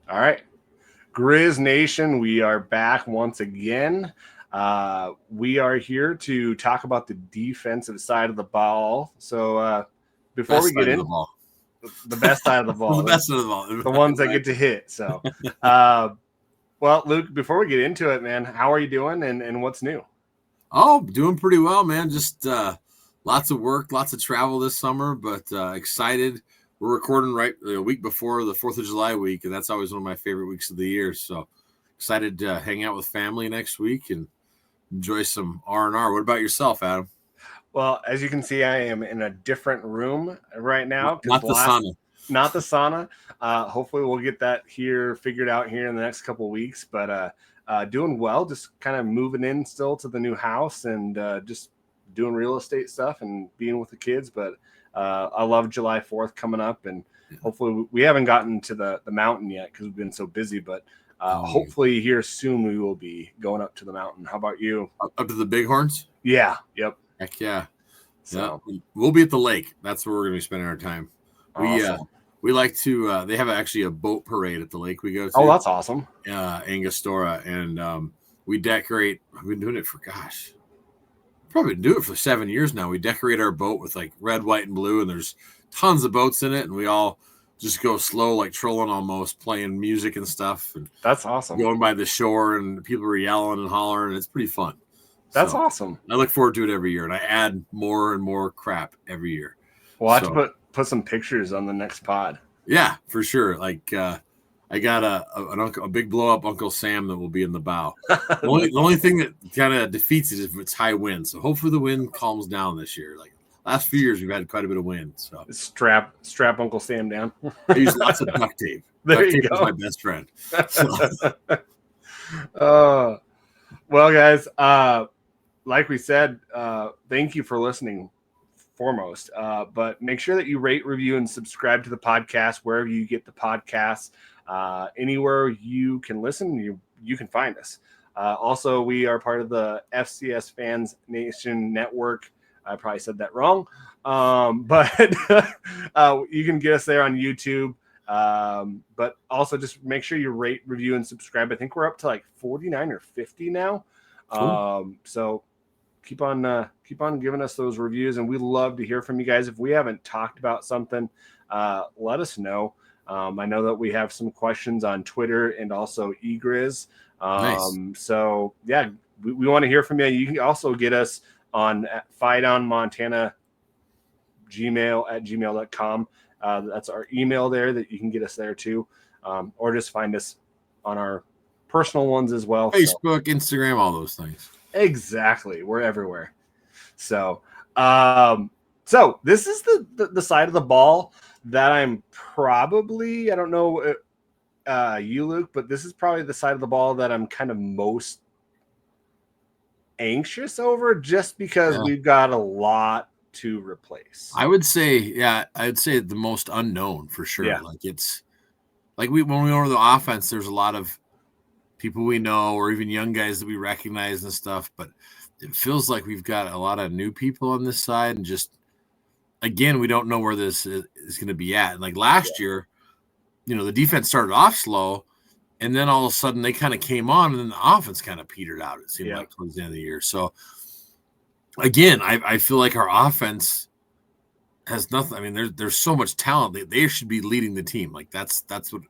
All right. Griz Nation, we are back once again. We are here to talk about the defensive side of the ball. So before we Best get side of the in, ball. the best side of the The ball, best side of the ball. the ones that get to hit. So, uh, well, Luke, before we get into it, man, how are you doing and what's new? Oh, doing pretty well, man. Just lots of work, lots of travel this summer, but excited. We're recording right a week before the 4th of July week, and that's always one of my favorite weeks of the year. So excited to hang out with family next week and enjoy some R&R. What about yourself, Adam? Well, as you can see, I am in a different room right now because Not the sauna. not the sauna. Hopefully, we'll get that here figured out here in the next couple of weeks. But doing well, just kind of moving in still to the new house and just doing real estate stuff and being with the kids. But I love July 4th coming up, and hopefully, we haven't gotten to the mountain yet because we've been so busy. But hopefully, here soon we will be going up to the mountain. How about you? Up to the Bighorns? Yeah. Yep. Heck yeah. So Yeah. We'll be at the lake. That's where we're going to be spending our time. awesome. We like to. They have actually a boat parade at the lake we go to. Oh, that's awesome. Angostura, and we decorate. I've been doing it for probably do it for 7 years now. We decorate our boat with like red, white, and blue, and there's tons of boats in it, and we all just go slow, like trolling almost, playing music and stuff, and That's awesome. going by the shore, and people are yelling and hollering, and it's pretty fun. That's awesome. I look forward to it every year, and I add more and more crap every year. We'll have to put some pictures on the next pod. Yeah, for sure. Like I got a big blow up Uncle Sam that will be in the bow. The only thing that kind of defeats it is if it's high wind. So hopefully the wind calms down this year. Like last few years, we've had quite a bit of wind. So strap Uncle Sam down. I use lots of duct tape. There Duct you tape go. is my best friend. Well, guys, like we said, thank you for listening foremost. But make sure that you rate, review, and subscribe to the podcast wherever you get the podcasts. Anywhere you can listen, you can find us. Also, we are part of the FCS Fans Nation Network. I probably said that wrong, but you can get us there on YouTube. But also just make sure you rate, review, and subscribe. I think we're up to like 49 or 50 now. Cool. So keep on giving us those reviews, and we love to hear from you guys. If we haven't talked about something, let us know. I know that we have some questions on Twitter and also eGriz. Nice. So yeah, we want to hear from you. You can also get us on FidownMontana gmail@gmail.com. That's our email there that you can get us there too. Or just find us on our personal ones as well. Facebook, Instagram, all those things. Exactly. We're everywhere. So this is the side of the ball that I'm probably, I don't know you, Luke, but this is probably the side of the ball that I'm kind of most anxious over just because we've got a lot to replace. I would say the most unknown for sure. Yeah. Like it's like when we go to the offense, there's a lot of people we know or even young guys that we recognize and stuff, but it feels like we've got a lot of new people on this side, and just again, we don't know where this is going to be at. And like last year, the defense started off slow, and then all of a sudden they kind of came on, and then the offense kind of petered out. It seemed like towards the end of the year. So again, I feel like our offense has nothing. I mean, there's so much talent. They should be leading the team. Like that's what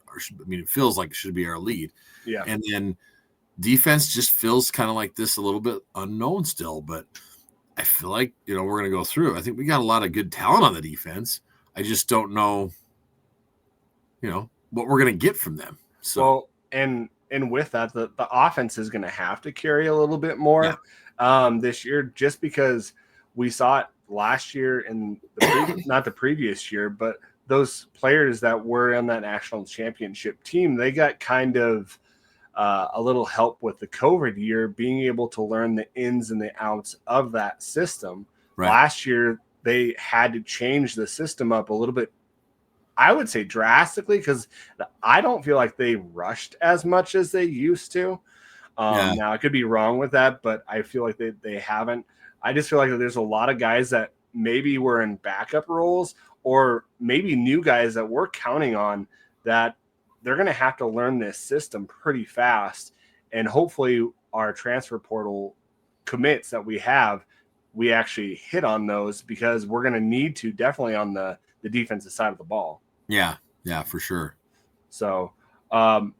it feels like it should be our lead. Yeah. And then defense just feels kind of like this a little bit unknown still, but I feel like, we're going to go through. I think we got a lot of good talent on the defense. I just don't know, what we're going to get from them. So, and with that, the offense is going to have to carry a little bit more this year, just because we saw it last year and not the previous year, but those players that were on that national championship team, they got kind of a little help with the COVID year, being able to learn the ins and the outs of that system. Right. Last year, they had to change the system up a little bit, I would say drastically, because I don't feel like they rushed as much as they used to. Now, I could be wrong with that, but I feel like they haven't. I just feel like there's a lot of guys that maybe were in backup roles, or maybe new guys that we're counting on that they're going to have to learn this system pretty fast. And hopefully our transfer portal commits that we actually hit on those, because we're going to need to definitely on the defensive side of the ball. Yeah, for sure. So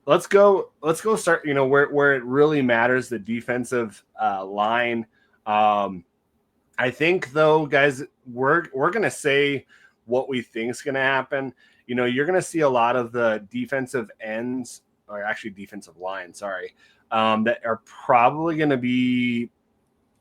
let's go start, where it really matters, the defensive line. I think, though, guys, we're going to say what we think is going to happen. You're going to see a lot of the defensive ends, or actually defensive line, that are probably going to be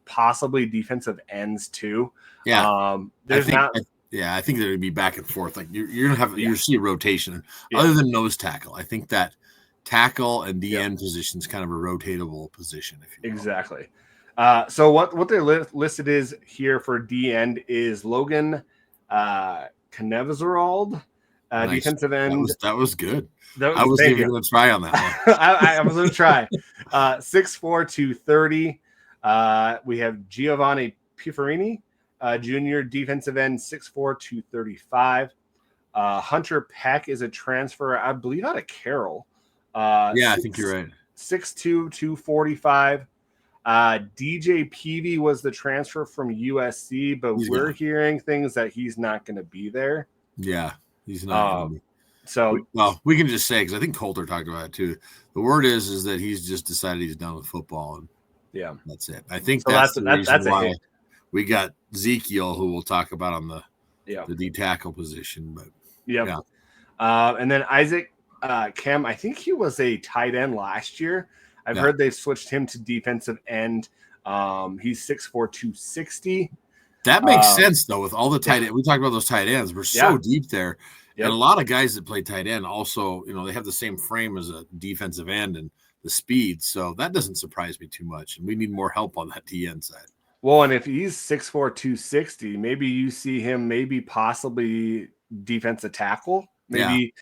possibly defensive ends too. Yeah. I think they're going to be back and forth. Like you're going to have, you see a rotation other than nose tackle. I think that tackle and DN position is kind of a rotatable position. If you will. Exactly. So what they're listed is here for D end is Logan Knevzerald, nice. Defensive end. That was good. I was even going to try on that one. I was going to try. 6'4", 230. We have Giovanni Piferini, junior defensive end, 6'4", 235. Hunter Peck is a transfer, I believe, out of Carroll. I think you're right. 6'2", 245. DJ Peavy was the transfer from USC, but we're hearing things that he's not going to be there. Yeah, he's not. So we can just say, because I think Coulter talked about it too. The word is that he's just decided he's done with football, and that's it. I think so that's the reason why we got Ezekiel, who we'll talk about on the D tackle position. But and then Isaac Kem, I think he was a tight end last year. I've heard they've switched him to defensive end. He's 6'4", 260. That makes sense, though, with all the tight ends. We talked about those tight ends. We're so deep there. Yep. And a lot of guys that play tight end also, they have the same frame as a defensive end and the speed. So that doesn't surprise me too much. And we need more help on that DN side. Well, and if he's 6'4", 260, maybe you see him possibly defensive tackle. Maybe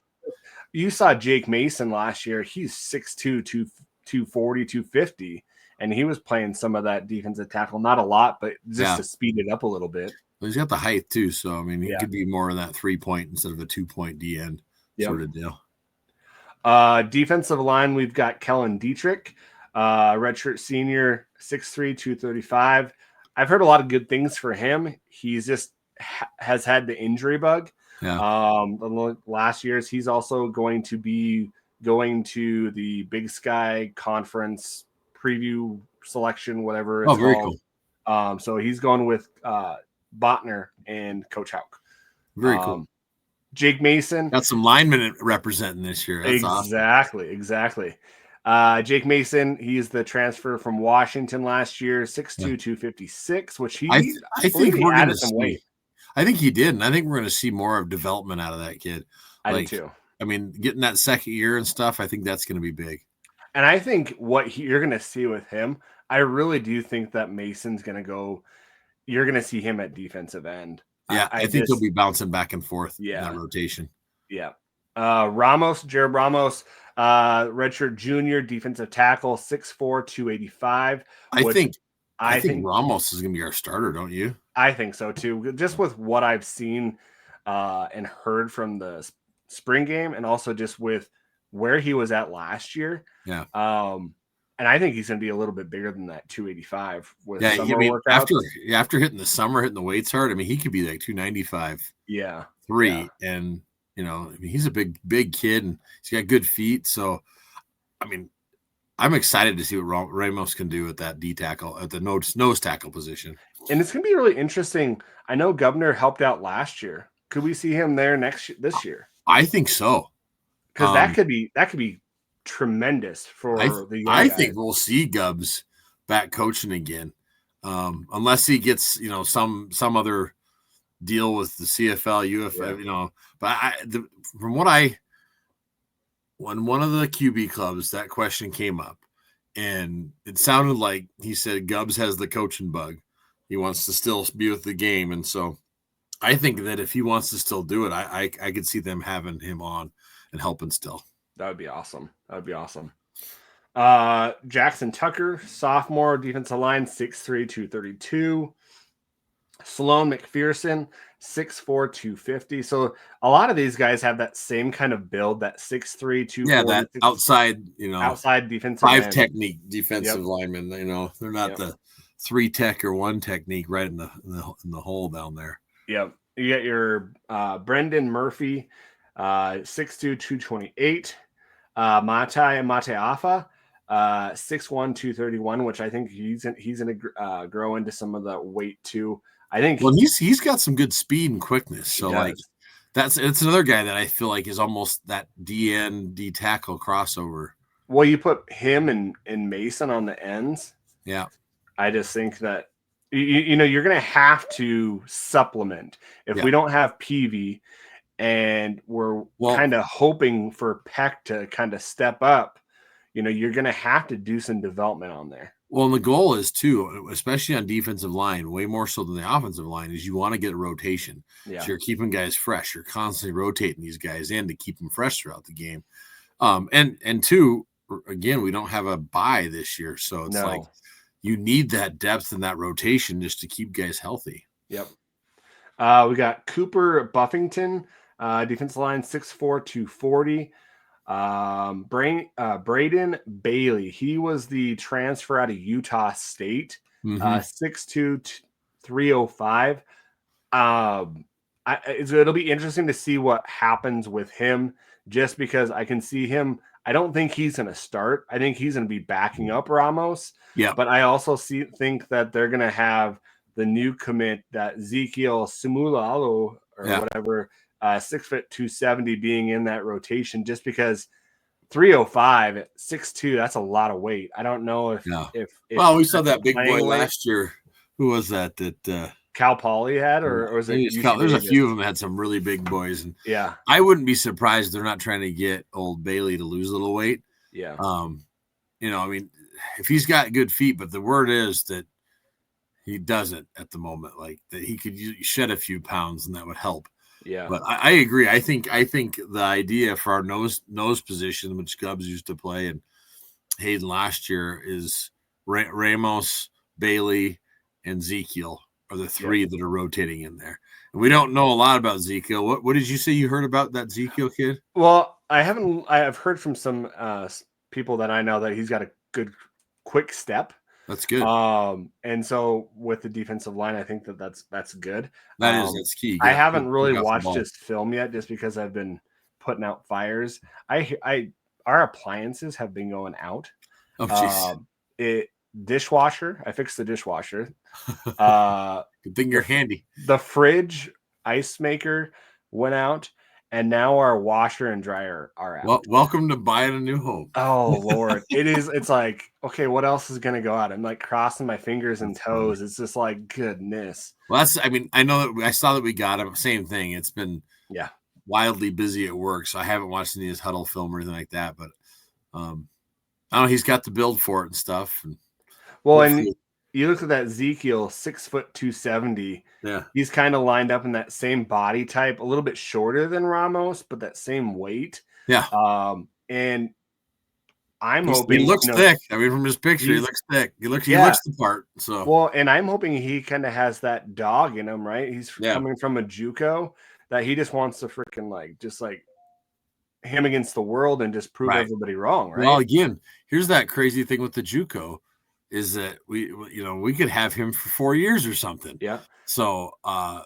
you saw Jake Mason last year. He's 6'2", 240, 250. And he was playing some of that defensive tackle. Not a lot, but just to speed it up a little bit. Well, he's got the height too, so he could be more of that 3-point instead of a 2-point DN sort of deal. Defensive line, we've got Kellen Dietrich, redshirt senior, 6'3", 235. I've heard a lot of good things for him. He's just has had the injury bug. The last year's, he's also going to be going to the Big Sky Conference preview selection, whatever it's very called. Cool. So he's going with Botner and Coach Hauk. Very cool. Jake Mason. Got some linemen representing this year. That's Exactly. Jake Mason, he's the transfer from Washington last year, 6'2", 256, which I think we're going to see. Weight. I think he did, and I think we're going to see more of development out of that kid. I do too. Getting that second year and stuff, I think that's going to be big. And I think you're going to see with him, I really do think that Mason's going to go – you're going to see him at defensive end. Yeah, I think he'll be bouncing back and forth in that rotation. Yeah. Jared Ramos, redshirt junior, defensive tackle, 6'4", 285. I think Ramos is going to be our starter, don't you? I think so, too. Just with what I've seen and heard from the spring game, and also just with where he was at last year. Yeah. And I think he's going to be a little bit bigger than that 285 with summer workouts. After hitting the weights hard, he could be like 295. Yeah. 3. Yeah. And, he's a big kid and he's got good feet. So, I'm excited to see what Ramos can do at that D tackle, at the nose tackle position. And it's going to be really interesting. I know Governor helped out last year. Could we see him there this year? I think so. Because that could be tremendous for the young I think we'll see Gubbs back coaching again, unless he gets some other deal with the CFL, UFL, But when one of the QB clubs, that question came up, and it sounded like he said Gubbs has the coaching bug. He wants to still be with the game, and so I think that if he wants to still do it, I could see them having him on and helping still. That would be awesome. Jackson Tucker, sophomore, defensive line, 6'3", 232. Sloan McPherson, 6'4", 250. So a lot of these guys have that same kind of build, that 6'3", Yeah, 240. that outside, outside defensive five end. technique defensive Yep. linemen. They're not Yep. the 3 tech or 1 technique right in the hole down there. Yep. You got your Brendan Murphy, 6'2", 228. Matai Mateafa, 6'1", 231, which I think he's going to grow into some of the weight too. I think. Well, he's got some good speed and quickness. So it's another guy that I feel like is almost that DN D tackle crossover. Well, you put him and Mason on the ends. Yeah. I just think that you're going to have to supplement if we don't have PV, and we're kind of hoping for Peck to kind of step up. You're going to have to do some development on there. Well, and the goal is too, especially on defensive line, way more so than the offensive line, is you want to get a rotation. Yeah. So you're keeping guys fresh. You're constantly rotating these guys in to keep them fresh throughout the game. And two, again, we don't have a bye this year, so it's like you need that depth and that rotation just to keep guys healthy. Yep. We got Cooper Buffington, defensive line, 6'4", 240. Braden Bailey, he was the transfer out of Utah State, 6'2", 305. It'll be interesting to see what happens with him, just because I can see him. I don't think he's going to start. I think he's going to be backing up Ramos. Yeah. But I also think that they're going to have the new commit, that Ezekiel Simulalo or whatever, 6', 270 being in that rotation, just because 305 at 6'2", that's a lot of weight. I don't know if well, we saw that big boy last year. Who was that Cal Poly had, or was it there's a few of them that had some really big boys, and I wouldn't be surprised they're not trying to get old Bailey to lose a little weight. Yeah. I mean, if he's got good feet, but the word is that he doesn't at the moment, like that he could shed a few pounds and that would help. Yeah. But I agree. I think the idea for our nose position, which Gubbs used to play and Hayden last year, is Ramos, Bailey, and Ezekiel are the 3 that are rotating in there. And we don't know a lot about Ezekiel. What did you say you heard about that Ezekiel kid? Well, I've heard from some people that I know that he's got a good quick step. That's good. And so with the defensive line, I think that's good. That's key. I haven't really watched his film yet, just because I've been putting out fires. Our appliances have been going out. Oh, jeez. Dishwasher. I fixed the dishwasher. Good thing you're handy. The fridge ice maker went out, and now our washer and dryer are out. Well, welcome to buying a new home. Oh Lord, it's like, okay, what else is gonna go out? I'm like crossing my fingers and toes. It's just like, goodness. Well, I know that I saw that we got him. Same thing. It's been wildly busy at work, so I haven't watched any of his huddle film or anything like that. But I don't know, he's got the build for it and stuff. And and you look at that Ezekiel, 6', 270. Yeah, he's kind of lined up in that same body type, a little bit shorter than Ramos, but that same weight. Yeah. And I'm hoping he looks thick. I mean, from his picture, he looks thick. He looks the part. So well, and I'm hoping he kind of has that dog in him, right? He's coming from a JUCO, that he just wants to freaking just him against the world and just prove everybody wrong, right? Well, again, here's that crazy thing with the JUCO, is that we could have him for 4 years or something. Yeah. So I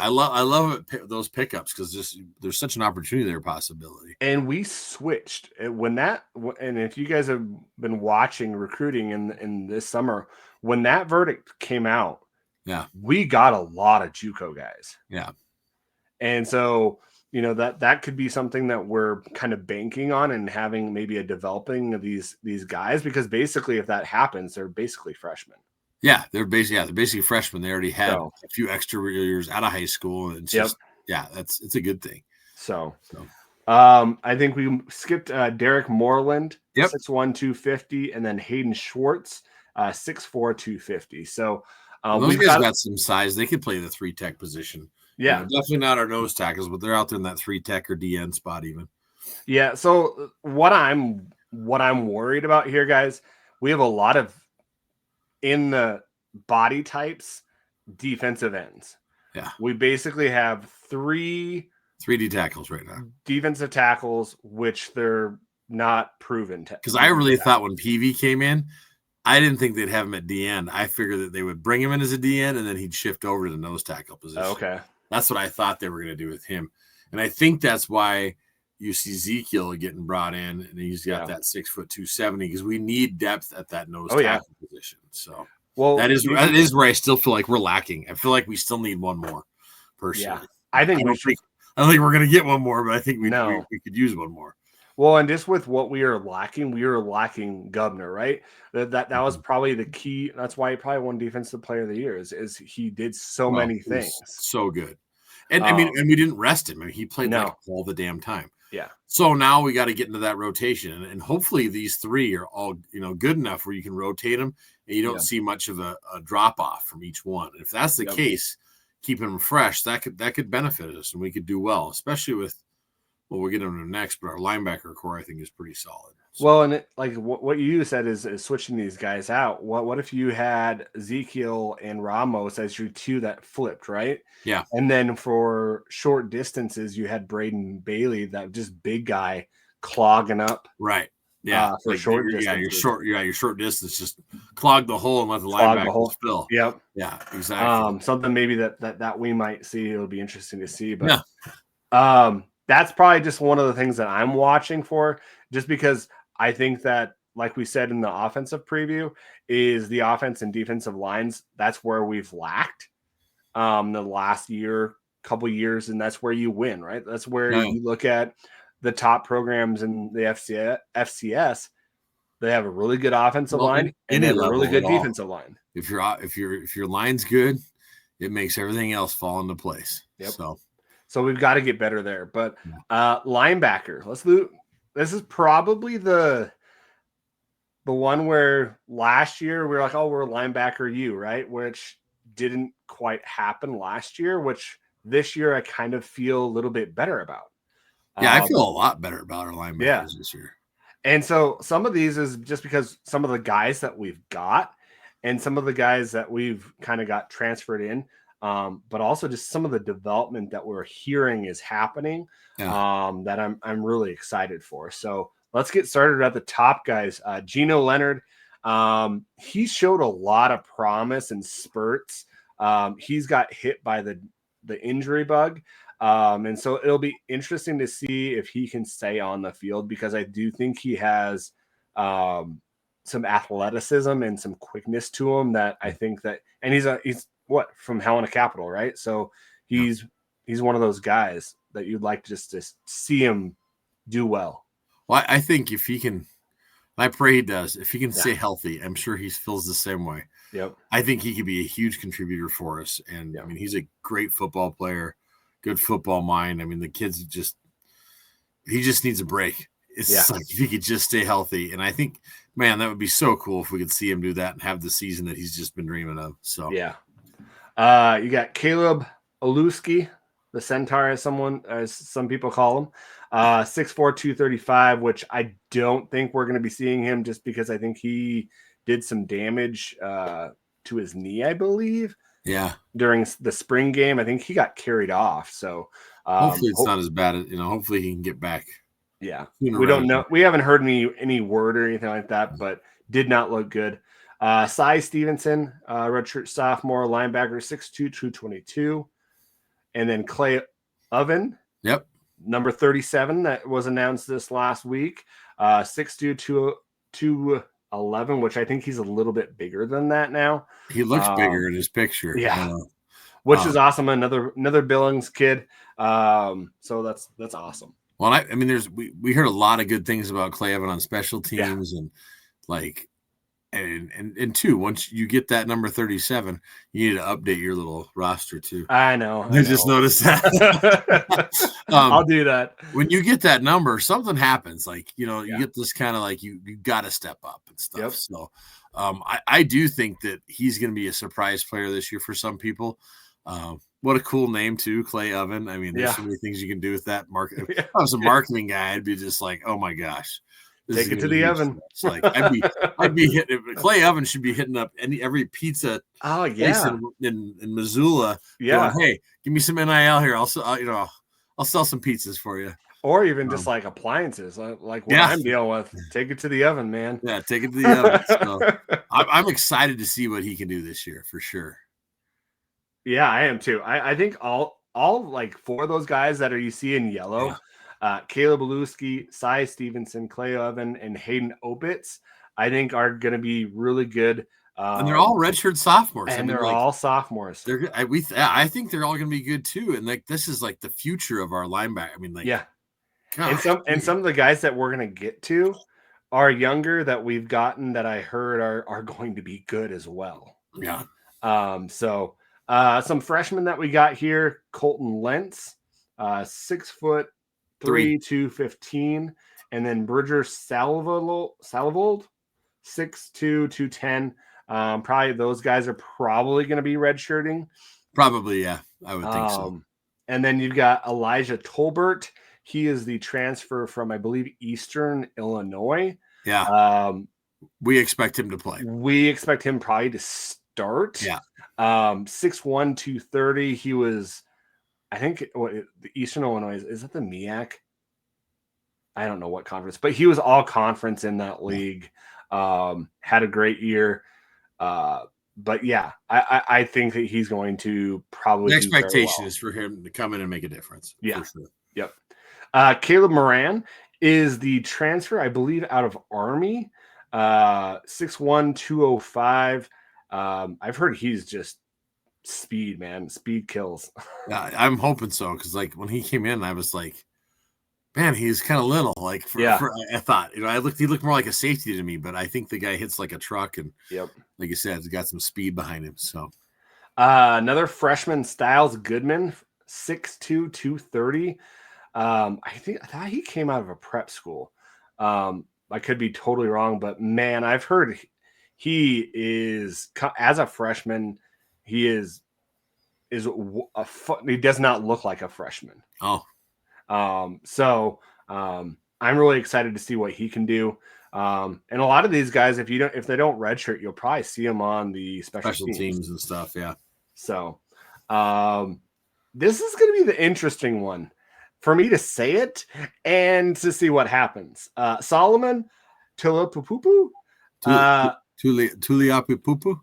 love those pickups, because there's such an opportunity there, possibility. And we switched and if you guys have been watching recruiting in this summer, when that verdict came out, we got a lot of JUCO guys. Yeah. And so that could be something that we're kind of banking on, and having maybe a developing of these guys, because basically if that happens, they're basically freshmen. Yeah, they're basically freshmen. They already have a few extra years out of high school, and it's just it's a good thing. So I think we skipped Derek Moreland, 6'1", 250, and then Hayden Schwartz, 6'4", 250. So those guys got some size. They could play the 3 tech position. Yeah, definitely not our nose tackles, but they're out there in that 3 tech or DN spot even. Yeah. So what I'm worried about here, guys, we have a lot of in the body types defensive ends. Yeah. We basically have 3 3D tackles right now. Defensive tackles, which they're not proven to. Because I really thought when PV came in, I didn't think they'd have him at DN. I figured that they would bring him in as a DN and then he'd shift over to the nose tackle position. Okay. That's what I thought they were going to do with him. And I think that's why you see Ezekiel getting brought in and he's got that 6 foot 270 because we need depth at that nose tackle position. So that is where I still feel like we're lacking. I feel like we still need one more personally. Yeah. I don't think we're going to get one more, but I think we could use one more. Well, and just with what we are lacking Governor, right? That was probably the key. That's why he probably won Defensive Player of the Year is he did so many things. So good. And I mean, and we didn't rest him. I mean, he played like all the damn time. Yeah. So now we got to get into that rotation. And hopefully these 3 are all, good enough where you can rotate them and you don't see much of a drop off from each one. If that's the case, keeping them fresh, that could benefit us and we could do well, especially with we'll get into next, but our linebacker core, I think, is pretty solid. So. Well, and what you said is switching these guys out. What if you had Ezekiel and Ramos as your 2 that flipped, right? Yeah. And then for short distances, you had Braden Bailey, that just big guy clogging up. Right. Yeah. For short distance. Yeah, your short distance, just clog the hole and let the linebackers fill. Yep. Yeah, exactly. Something maybe that we might see. It'll be interesting to see. But that's probably just one of the things that I'm watching for, just because I think that, like we said in the offensive preview, is the offense and defensive lines. That's where we've lacked the last couple years, and that's where you win, right? That's where you look at the top programs in the FCS. They have a really good offensive line and they have a really good defensive line. If your line's good, it makes everything else fall into place. Yep. So we've got to get better there. But linebacker, this is probably the one where last year we were like, oh, we're linebacker U, right? Which didn't quite happen last year, which this year I kind of feel a little bit better about. Yeah, I feel a lot better about our linebackers this year. And so some of these is just because some of the guys that we've got and some of the guys that we've kind of got transferred in, but also just some of the development that we're hearing is happening that I'm really excited for. So let's get started at the top, guys. Geno Leonard, he showed a lot of promise and spurts. He's got hit by the injury bug. And so it'll be interesting to see if he can stay on the field, because I do think he has some athleticism and some quickness to him that I think that, and he's from Helena Capital, right? So he's one of those guys that you'd like just to see him do well. Well, I think if he can, I pray he does. If he can stay healthy, I'm sure he feels the same way. Yep. I think he could be a huge contributor for us. And I mean, he's a great football player, good football mind. I mean, the kid's he just needs a break. It's just like if he could just stay healthy. And I think, man, that would be so cool if we could see him do that and have the season that he's just been dreaming of. So you got Caleb Oluski, the Centaur, as some people call him, 6'4", 235, which I don't think we're going to be seeing him, just because I think he did some damage to his knee, I believe. Yeah. During the spring game, I think he got carried off. So hopefully it's not as bad as, hopefully he can get back. Yeah. We don't know. We haven't heard any word or anything like that, but did not look good. Cy Stevenson, redshirt sophomore linebacker, 6'2", 222. And then Clay Oven. Yep. Number 37 that was announced this last week. 6'2", 211, which I think he's a little bit bigger than that now. He looks bigger in his picture. Yeah. Which is awesome. Another Billings kid. So that's awesome. Well, I mean, we heard a lot of good things about Clay Evan on special teams and and two, once you get that number 37, you need to update your little roster too. I know. I just noticed that. I'll do that. When you get that number, something happens. You get this kind of you got to step up and stuff. Yep. So I do think that he's going to be a surprise player this year for some people. What a cool name too, Clay Oven. I mean, there's so many things you can do with that. If I was a marketing guy, I'd be just like, oh my gosh. Take it to the oven. It's like I'd be hitting Clay Evans should be hitting up every pizza place in Missoula. Yeah. Going, hey, give me some NIL here. I'll sell some pizzas for you. Or even just like appliances, like what I'm dealing with. Take it to the oven, man. Yeah, take it to the oven. So I'm excited to see what he can do this year for sure. Yeah, I am too. I think all like 4 of those guys that you see in yellow, Caleb Aluski, Cy Stevenson, Clay Evan, and Hayden Opitz, I think are going to be really good. And they're all redshirt sophomores. And they're all sophomores. I think they're all going to be good too. And like this is like the future of our linebacker. I mean, like gosh, and some of the guys that we're going to get to are younger that we've gotten that I heard are going to be good as well. Yeah. So some freshmen that we got here: Colton Lentz, 6'3", 215, and then Bridger Salvold, 6'2", 210. Probably those guys are probably going to be redshirting. Probably, yeah, I would think so. And then you've got Elijah Tolbert. He is the transfer from, I believe, Eastern Illinois. Yeah. We expect him to play. We expect him probably to start. Yeah. 6'1", 230. He was, I think, the Eastern Illinois, is that the MEAC? I don't know what conference, but he was all conference in that league. Had a great year. But yeah, I think that he's going to probably. The expectation is for him to come in and make a difference. Yeah. For sure. Yep. Caleb Moran is the transfer, I believe, out of Army. 6'1", 205. I've heard he's just speed, man. Speed kills. Yeah, I'm hoping so, because like when he came in, I was like, man, he's kind of little. Like, I thought, he looked more like a safety to me, but I think the guy hits like a truck, and like you said, he's got some speed behind him. So, another freshman, Styles Goodman, 6'2", 230. I thought he came out of a prep school. I could be totally wrong, but man, I've heard he is, as a freshman, he he does not look like a freshman. Oh. So I'm really excited to see what he can do. And a lot of these guys, if they don't redshirt, you'll probably see them on the special teams and stuff. Yeah. So, this is going to be the interesting one for me to say it and to see what happens. Solomon Tulipapupu. Tuliapupupu.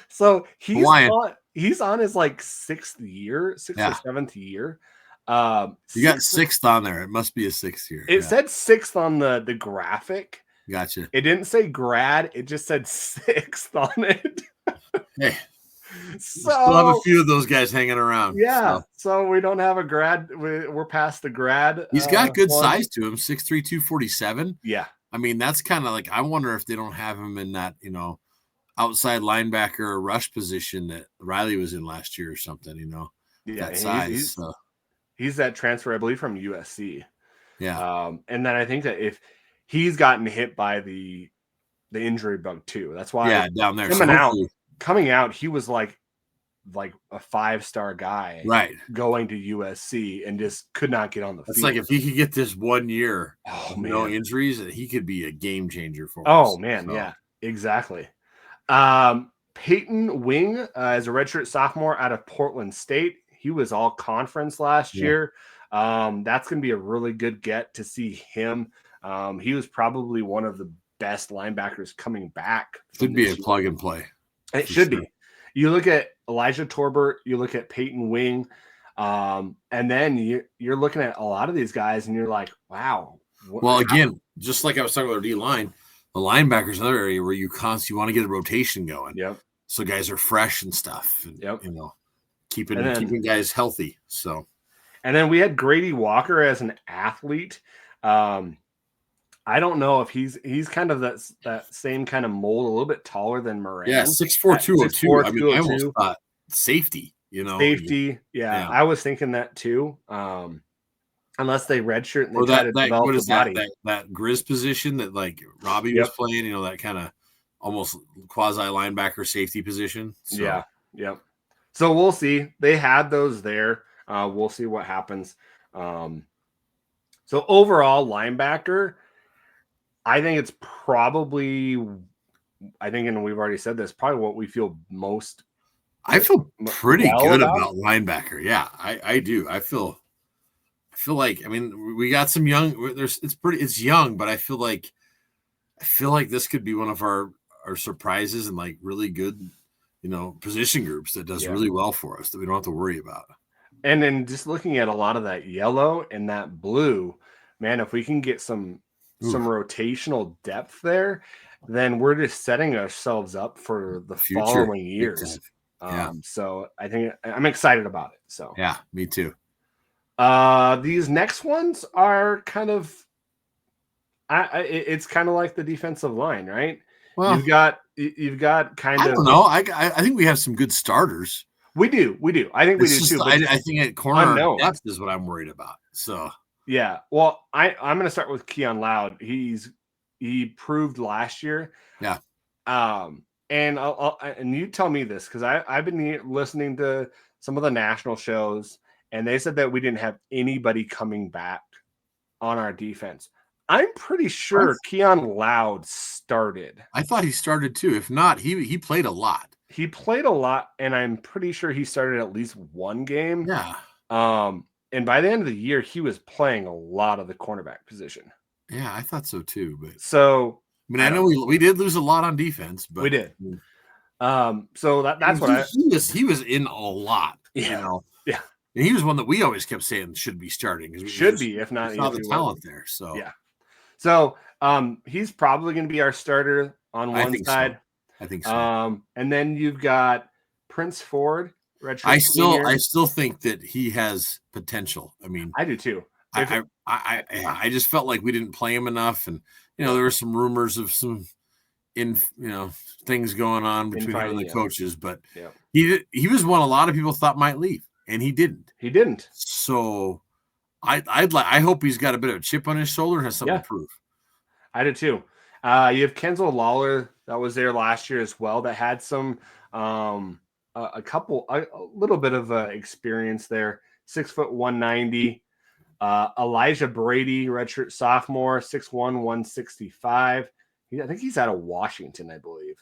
So he's on his like 6th or 7th year. You got 6th on there. It must be a 6th year. It said 6th on the graphic. Gotcha. It didn't say grad. It just said 6th on it. Hey, so we'll have a few of those guys hanging around. Yeah. So we don't have a grad. We're past the grad. He's got good size to him. 6'3", 247. Yeah. I mean, that's kind of like, I wonder if they don't have him in that, outside linebacker or rush position that Riley was in last year or something, Yeah. That size. He's that transfer, I believe, from USC. Yeah. And then I think that if he's gotten hit by the injury bug too, that's why down there. Coming out, he was like a 5-star guy, right? Going to USC and just could not get on the field. It's like if he could get this 1 year, no injuries, he could be a game changer for us. Oh man, yeah, exactly. Peyton Wing is a redshirt sophomore out of Portland State. He was all conference last year. That's going to be a really good get to see him. He was probably one of the best linebackers coming back. Should be a plug and play. It should be. You look at Elijah Torbert, you look at Peyton Wing, and then you're looking at a lot of these guys, and you're like, wow. Again, just like I was talking about our D-line, the linebackers another area where you want to get a rotation going. Yep. So guys are fresh and stuff. And, keeping guys healthy. So, and then we had Grady Walker as an athlete. I don't know if he's kind of that same kind of mold, a little bit taller than Moran. Yeah, 6'4", 202. I mean, I almost thought safety. Safety. Yeah, I was thinking that too. Unless they redshirt and they try to develop what is the body. That Griz position that like Robbie was playing. That kind of almost quasi linebacker safety position. So. Yeah. Yep. So we'll see. They had those there. We'll see what happens. So overall, linebacker, I think it's probably, and we've already said this, probably what we feel most. I feel pretty good about linebacker. Yeah, I do. I feel like, I mean, we got some young. It's young, but I feel like this could be one of our surprises and like really good, position groups that does really well for us that we don't have to worry about. And then just looking at a lot of that yellow and that blue, man, if we can get some rotational depth there, then we're just setting ourselves up for the following years. So I think I'm excited about it. So yeah, me too. These next ones are kind of, it's kind of like the defensive line, right? Well, you've got kind of. I don't know. I think we have some good starters. We do. I think we do too. But I think at corner depth is what I'm worried about. So yeah. Well, I'm going to start with Keon Loud. He proved last year. Yeah. And and you tell me this, because I've been listening to some of the national shows, and they said that we didn't have anybody coming back on our defense. I'm pretty sure Keon Loud started. I thought he started too. If not, he played a lot. He played a lot, and I'm pretty sure he started at least one game. Yeah. And by the end of the year, he was playing a lot of the cornerback position. Yeah, I thought so too. But so I mean, I know we did lose a lot on defense, but we did. So that's what he was in a lot. Yeah. Yeah. And he was one that we always kept saying should be starting. If not, saw the talent there. So yeah. So he's probably going to be our starter on one side. So. I think so. And then you've got Prince Ford. I still think that he has potential. I mean, I do too. I just felt like we didn't play him enough, and there were some rumors of some things going on between him and the coaches, but he was one a lot of people thought might leave, and he didn't. He didn't. So I hope he's got a bit of a chip on his shoulder and has something to prove. I do too. You have Kenzel Lawler that was there last year as well, that had some a little bit of experience there. 6 foot 190. Elijah Brady, redshirt sophomore, 6'1", 165. I think he's out of Washington, I believe.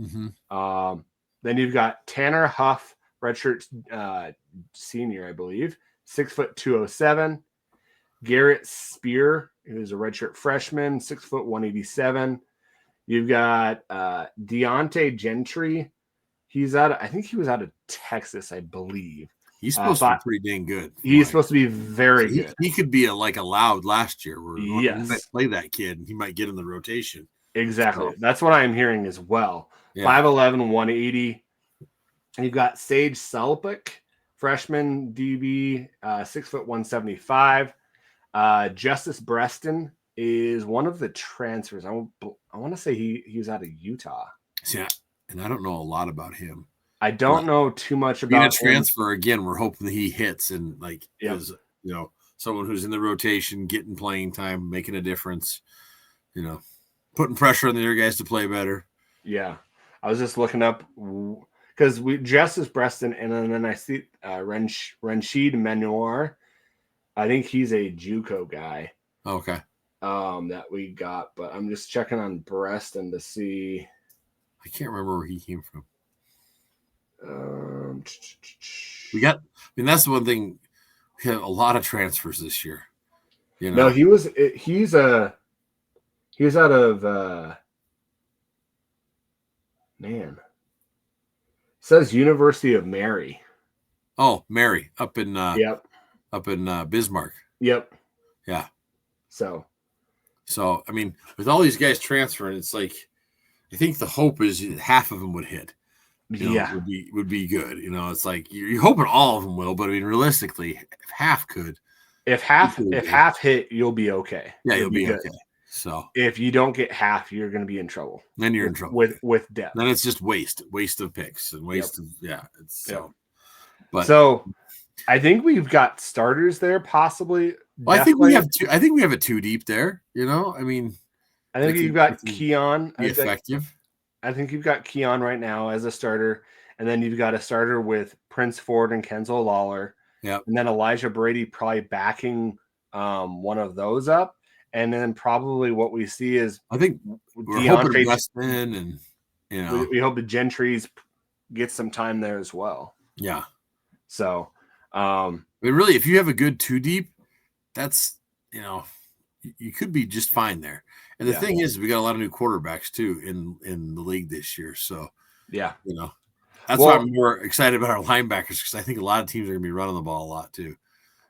Mm-hmm. Then you've got Tanner Huff, redshirt senior, I believe, 6 foot 207. Garrett Spear, who's a redshirt freshman, 6 foot 187. You've got Deontay Gentry. I think he was out of Texas, I believe. He's supposed to be pretty dang good. He's supposed to be very good. He could be like a Loud last year, where he might play that kid and he might get in the rotation. Exactly. So, that's what I'm hearing as well. Yeah. 5'11", 180. And you've got Sage Selpick, freshman DB, 6 foot 175. Justice Breston is one of the transfers. I want to say he was out of Utah. Yeah, and I don't know a lot about him. I don't know too much about being a transfer. Again, we're hoping that he hits and is someone who's in the rotation, getting playing time, making a difference. Putting pressure on the other guys to play better. Yeah, I was just looking up because Justice Breston, and then I see Rashid Manoir. I think he's a JUCO guy. Okay. That we got, but I'm just checking on Breston to see. I can't remember where he came from. That's the one thing. We had a lot of transfers this year. No, he's out of man. It says University of Mary. Oh, Mary up in up in Bismarck. Yep. Yeah. So I mean, with all these guys transferring, it's like I think the hope is half of them would hit. Would be good. It's like you're hoping all of them will, but I mean, realistically, if half could, if half hit, you'll be okay. Yeah, you'll be okay. So if you don't get half, you're going to be in trouble. Then you're in trouble with depth. Then it's just waste of picks and waste of But so I think we've got starters there, possibly. Well, I think we have two. I think we have a 2 deep there. I mean, I think you've got Keon. Be effective. I think you've got Keon right now as a starter, and then you've got a starter with Prince Ford and Kenzel Lawler. Yeah, and then Elijah Brady probably backing one of those up, and then probably what we see is I think we're hoping Weston, and we hope the Gentry's get some time there as well. Yeah. So, really, if you have a good 2 deep, that's you could be just fine there. And the thing is, we got a lot of new quarterbacks too in the league this year. So yeah, that's why I'm more excited about our linebackers, because I think a lot of teams are going to be running the ball a lot too.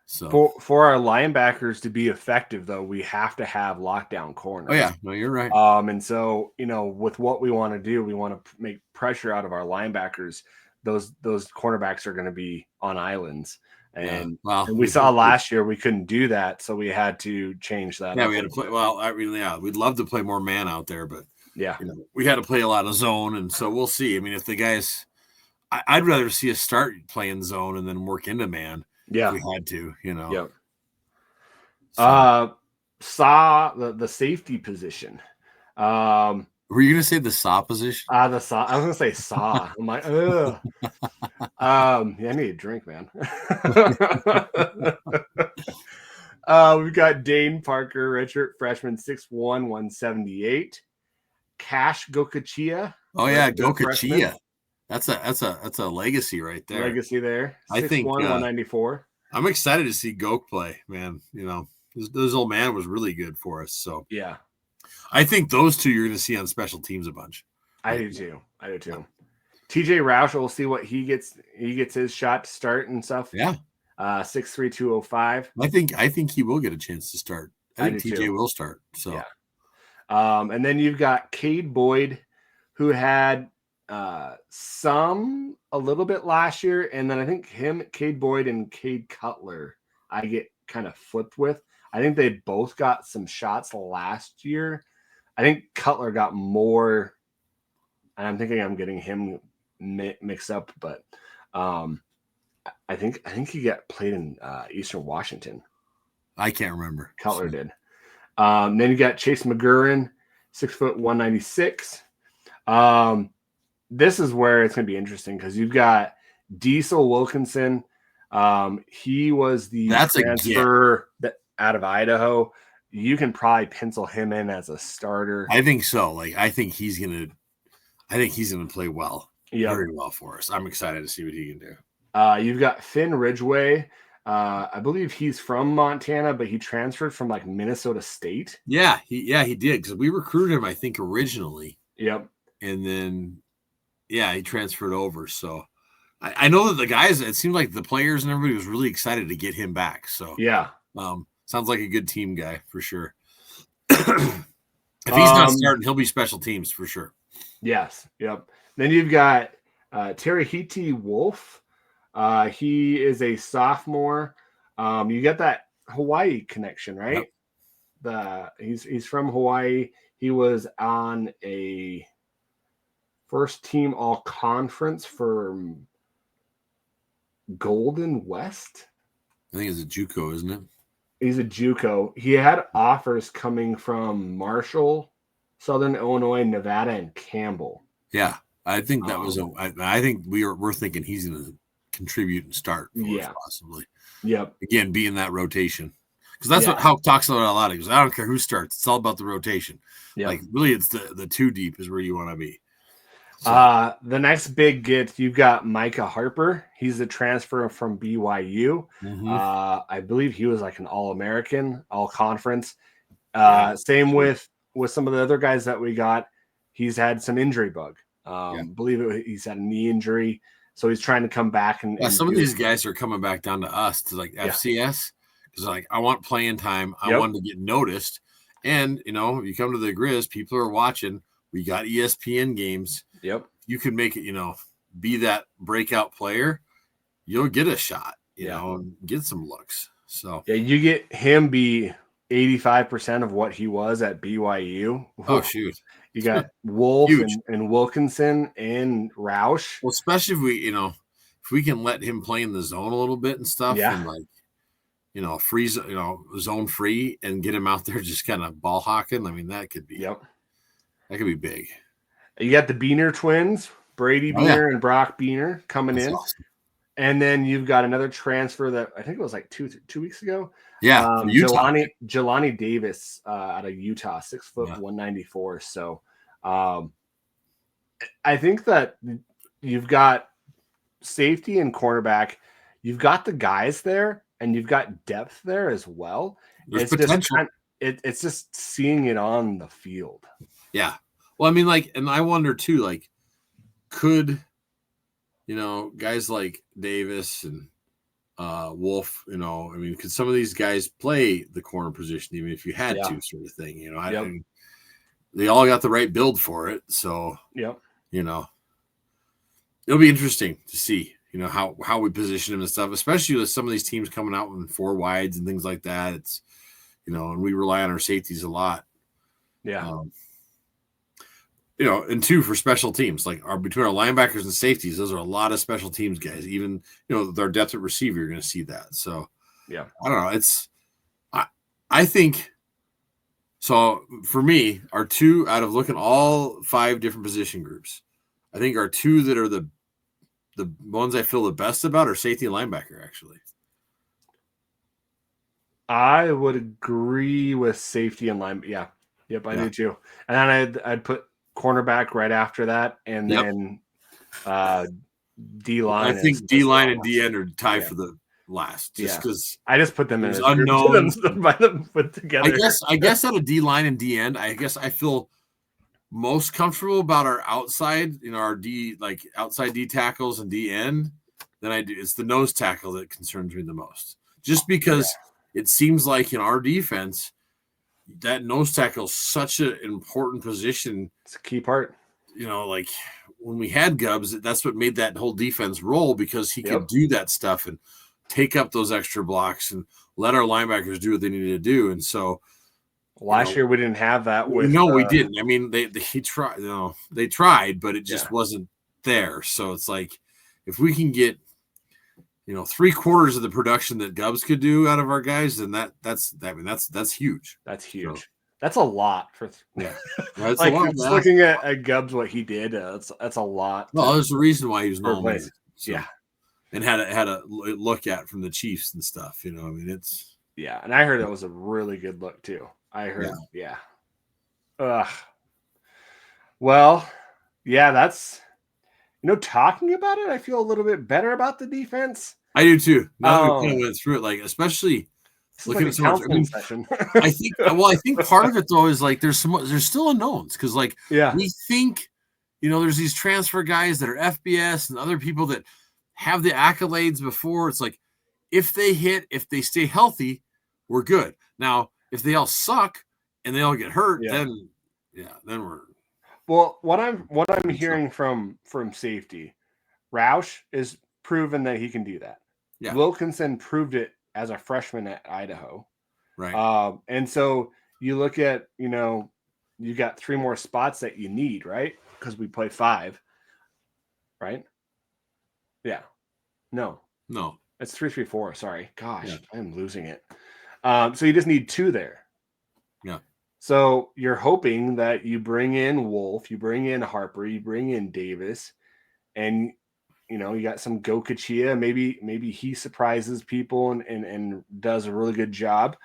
So for our linebackers to be effective, though, we have to have lockdown corners. Oh yeah, no, you're right. And so with what we want to do, we want to make pressure out of our linebackers. Those cornerbacks are going to be on islands, and we saw last year we couldn't do that, so we had to change that. Yeah, we had to play. Well, I mean, we'd love to play more man out there, but yeah, we had to play a lot of zone, and so we'll see. I mean, if the guys, I'd rather see us start playing zone and then work into man. Yeah, if we had to, Yep. So. Saw the safety position. Were you gonna say the saw position? The saw. I was gonna say saw. I'm like, ugh. I need a drink, man. We've got Dane Parker, redshirt freshman, 6'1", 178. Cash Gokachia. Oh yeah, Gokachia. That's a legacy right there. Legacy there. 6'1", I think 194. I'm excited to see Gok play, man. This old man was really good for us. So yeah, I think those two you're going to see on special teams a bunch. I do too. TJ Roush, we'll see what he gets. He gets his shot to start and stuff. Yeah. 6'3", 205. I think he will get a chance to start. I think TJ will start. So yeah. And then you've got Cade Boyd, who had a little bit last year, and then I think Cade Boyd and Cade Cutler, I get kind of flipped with. I think they both got some shots last year. I think Cutler got more, and I'm thinking I'm getting him mixed up, but I think he got played in Eastern Washington. I can't remember. Cutler did. Then you got Chase McGurran, 6'1", 196. This is where it's going to be interesting because you've got Diesel Wilkinson. He was the transfer out of Idaho. You can probably pencil him in as a starter. I think so. I think he's gonna play well, very well for us. I'm excited to see what he can do. You've got Finn Ridgway. I believe he's from Montana, but he transferred from Minnesota State. Yeah, he did, because we recruited him, I think, originally. Yep. And then, he transferred over. So I know that the guys, it seemed like the players and everybody was really excited to get him back. So yeah, sounds like a good team guy for sure. If he's not starting, he'll be special teams for sure. Yes. Yep. Then you've got Terahiti Wolf. He is a sophomore. You get that Hawaii connection, right? Yep. He's from Hawaii. He was on a first team all conference for Golden West. I think it's a JUCO, isn't it? He's a JUCO. He had offers coming from Marshall, Southern Illinois, Nevada, and Campbell. Yeah, I think that was I think we're thinking he's going to contribute and start for us possibly. Yep. Again, be in that rotation, because that's what Houck talks about a lot. He goes, I don't care who starts; it's all about the rotation. Yeah, really, it's the 2 deep is where you want to be. So. The next big get, you've got Micah Harper. He's a transfer from BYU. Mm-hmm. I believe he was an All-American, All-Conference. Same with some of the other guys that we got. He's had some injury bug. He's had a knee injury, so he's trying to come back. And some of these guys are coming back down to us to FCS, because I want playing time. I want to get noticed, and if you come to the Griz, people are watching. We got ESPN games. Yep. You can make it, be that breakout player. You'll get a shot, and get some looks. So you get him be 85% of what he was at BYU. Oh shoot. You got Wolf and Wilkinson and Roush. Well, especially if we can let him play in the zone a little bit and stuff, and freeze, zone free, and get him out there just kind of ball hawking. I mean, that could be that could be big. You got the Beaner twins, Brady Beaner and Brock Beaner coming in. Awesome. And then you've got another transfer that I think it was like two weeks ago. Yeah, from Utah. Jelani Davis out of Utah, 6 foot 194. So I think that you've got safety and cornerback. You've got the guys there, and you've got depth there as well. There's potential. It's just seeing it on the field. Yeah. Well, I mean, like, and I wonder too, like, could, guys like Davis and Wolf, I mean, could some of these guys play the corner position, even if you had to, sort of thing? I mean, they all got the right build for it. So, it'll be interesting to see, how we position them and stuff, especially with some of these teams coming out with 4 wides and things like that. It's, and we rely on our safeties a lot. Yeah. And 2 for special teams, like between our linebackers and safeties, those are a lot of special teams guys. Even, with our depth at receiver, you're going to see that. So, yeah, I don't know. I think, so for me, our 2 out of looking all 5 different position groups, I think our 2 that are the ones I feel the best about are safety and linebacker, actually. I would agree with safety and line. Yeah. Yep, I do too. And then I'd put cornerback right after that, and then D-line. I think D-line and D-end are tied for the last, just because I just put them in unknown by them put together. I guess out of D-line and D-end, I guess I feel most comfortable about our outside, our outside D tackles and D-end than I do. It's the nose tackle that concerns me the most, just because it seems like in our defense, that nose tackle is such an important position. It's a key part. Like when we had Gubbs, that's what made that whole defense roll, because he could do that stuff and take up those extra blocks and let our linebackers do what they needed to do. And so last year we didn't have that. We didn't. I mean, he tried. They tried, but it just wasn't there. So it's like, if we can get 3/4 of the production that Gubbs could do out of our guys, then that's huge. That's huge. So, that's a lot for That's like a lot, just looking at Gubbs, what he did. That's a lot. Well, there's a reason why he was nominated. So, and had a look at from the Chiefs and stuff. I mean, it's and I heard it was a really good look too. I heard, Well, that's. Talking about it, I feel a little bit better about the defense. I do too. Now we kind of went through it, like, especially looking at so much. Session. I think part of it though is like there's still unknowns, because we think there's these transfer guys that are FBS and other people that have the accolades before. It's like if they stay healthy, we're good. Now if they all suck and they all get hurt, then we're. Well, what I'm hearing from safety, Roush is proven that he can do that. Yeah. Wilkinson proved it as a freshman at Idaho. Right. And so you look at, you got 3 more spots that you need, right? Because we play 5, right? Yeah. No. It's 3-3-4. Sorry. Gosh, I'm losing it. So you just need 2 there. Yeah. So you're hoping that you bring in Wolf, you bring in Harper, you bring in Davis, and you got some Gokachia. Maybe he surprises people and does a really good job.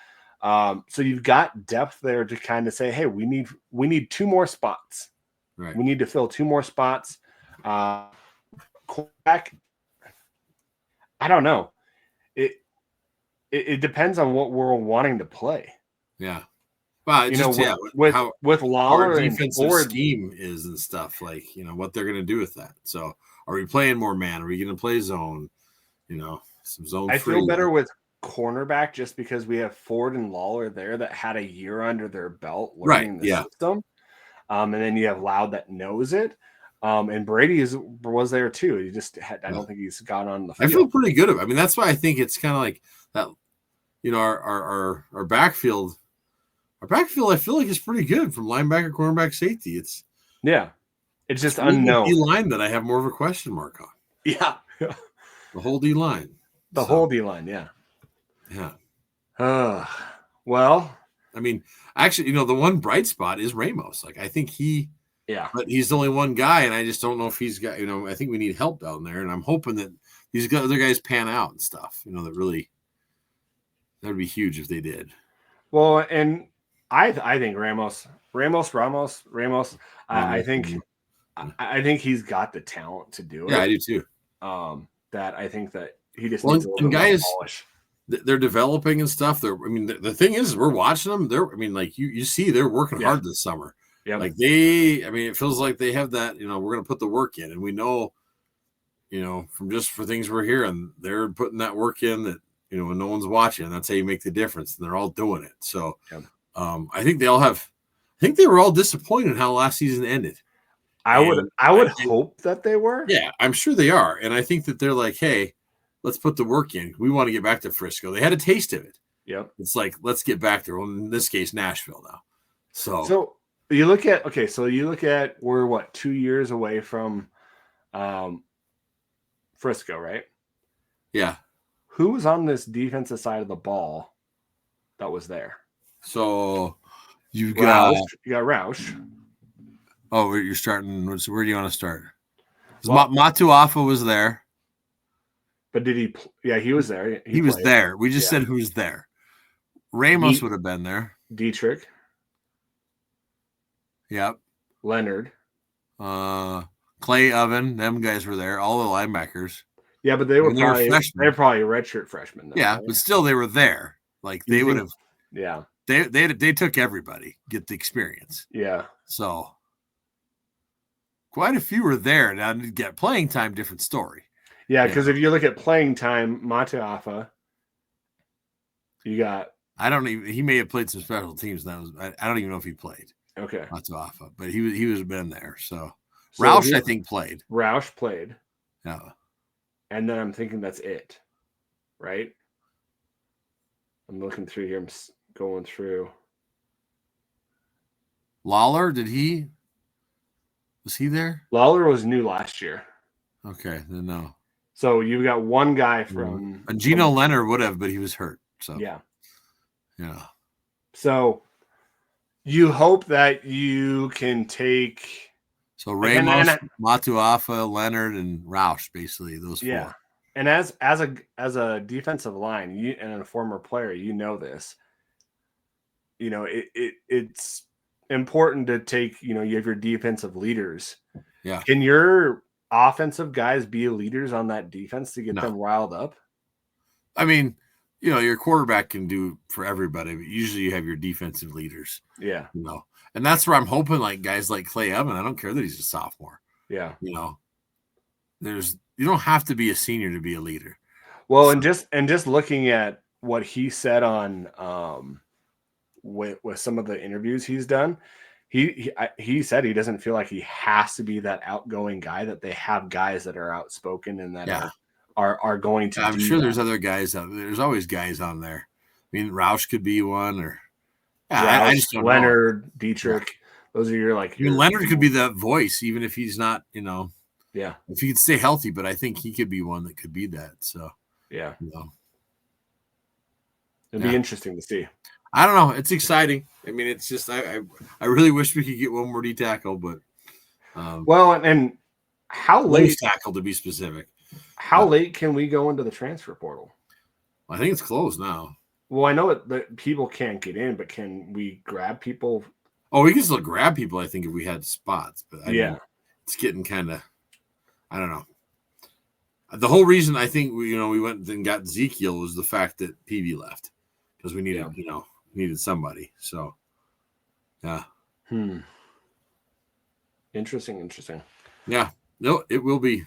So you've got depth there to kind of say, hey, we need 2 more spots. Right. We need to fill 2 more spots. Quarterback, I don't know. It depends on what we're wanting to play. Yeah. Well, with Lawler our and defensive Ford scheme is and stuff, like what they're going to do with that. So, are we playing more man? Are we going to play zone? Some zone. I feel better with cornerback just because we have Ford and Lawler there that had a year under their belt learning the system, and then you have Loud that knows it, and Brady was there too. He just I don't think he's got on the field. I feel pretty good about it. I mean, that's why I think it's kind of like that. Our backfield. Our backfield, I feel like, is pretty good from linebacker, cornerback, safety. It's just unknown. The D-line that I have more of a question mark on. Yeah. The whole D-line. Whole D-line, yeah. Yeah. Well, I mean, actually, the one bright spot is Ramos. Like, I think but he's only one guy, and I just don't know if he's got, I think we need help down there, and I'm hoping that these other guys pan out and stuff. You know, that would be huge if they did. Well, and I think Ramos. I think he's got the talent to do it. Yeah, I do too. That I think that he just needs a little bit more polish. They're developing and stuff. The thing is, we're watching them. You see, they're working hard this summer. Yeah. Like it feels like they have that, we're going to put the work in, and we know, for things we're hearing, they're putting that work in that, when no one's watching, that's how you make the difference. And they're all doing it. So, I think they were all disappointed how last season ended. I would hope that they were. Yeah, I'm sure they are. And I think that they're like, hey, let's put the work in. We want to get back to Frisco. They had a taste of it. Yep. It's like, let's get back there. Well, in this case, Nashville now. So you look at we're 2 years away from Frisco, right? Yeah. Who was on this defensive side of the ball that was there? So you got Roush. Oh, you're starting. Where do you want to start? Matuafa was there. But did he? Yeah, he was there. He was there. We just said who's there. Ramos would have been there. Dietrich. Yep. Leonard. Clay Oven. Them guys were there. All the linebackers. Yeah, but they were probably redshirt freshmen. Though, yeah, right? But still, they were there. Like they would have. Yeah. They took everybody, get the experience. Yeah. So quite a few were there. Now to get playing time, different story. Yeah, because if you look at playing time, Matuafa, you got. He may have played some special teams. I don't even know if he played. Okay. Matuafa, but he was been there. So Roush, I think, played. Roush played. Yeah. And then I'm thinking that's it, right? I'm looking through here. I'm going through. Lawler, was he there? Lawler was new last year. Okay, then no. So you got one guy from. And Gino Leonard would have, but he was hurt. So yeah. So you hope that you can take. So Ramos, Matuafa, Leonard, and Roush, basically those four. Yeah, and as a defensive line, and a former player, this. It's important to take. You have your defensive leaders. Yeah. Can your offensive guys be leaders on that defense to get them riled up? I mean, your quarterback can do for everybody, but usually you have your defensive leaders. Yeah. And that's where I'm hoping, like guys like Clay Evan. I don't care that he's a sophomore. Yeah. You don't have to be a senior to be a leader. Well, and just looking at what he said on with some of the interviews he's done, he said he doesn't feel like he has to be that outgoing guy, that they have guys that are outspoken and that are going to. I'm sure there's other guys out there. There's always guys on there. I mean, Roush could be one, or I just don't Leonard, know. Dietrich. Those are your Leonard could be that voice, even if he's not, Yeah. If he could stay healthy, but I think he could be one that could be that. So yeah. It'd be interesting to see. I don't know. It's exciting. I mean, it's just I really wish we could get one more D tackle, but and how late tackle to be specific? How late can we go into the transfer portal? I think it's closed now. Well, I know that people can't get in, but can we grab people? Oh, we can still grab people, I think, if we had spots. But I mean, it's getting kind of, I don't know. The whole reason I think we went and got Ezekiel was the fact that PV left, because we needed needed somebody. So yeah. Interesting. Yeah. No, it will be.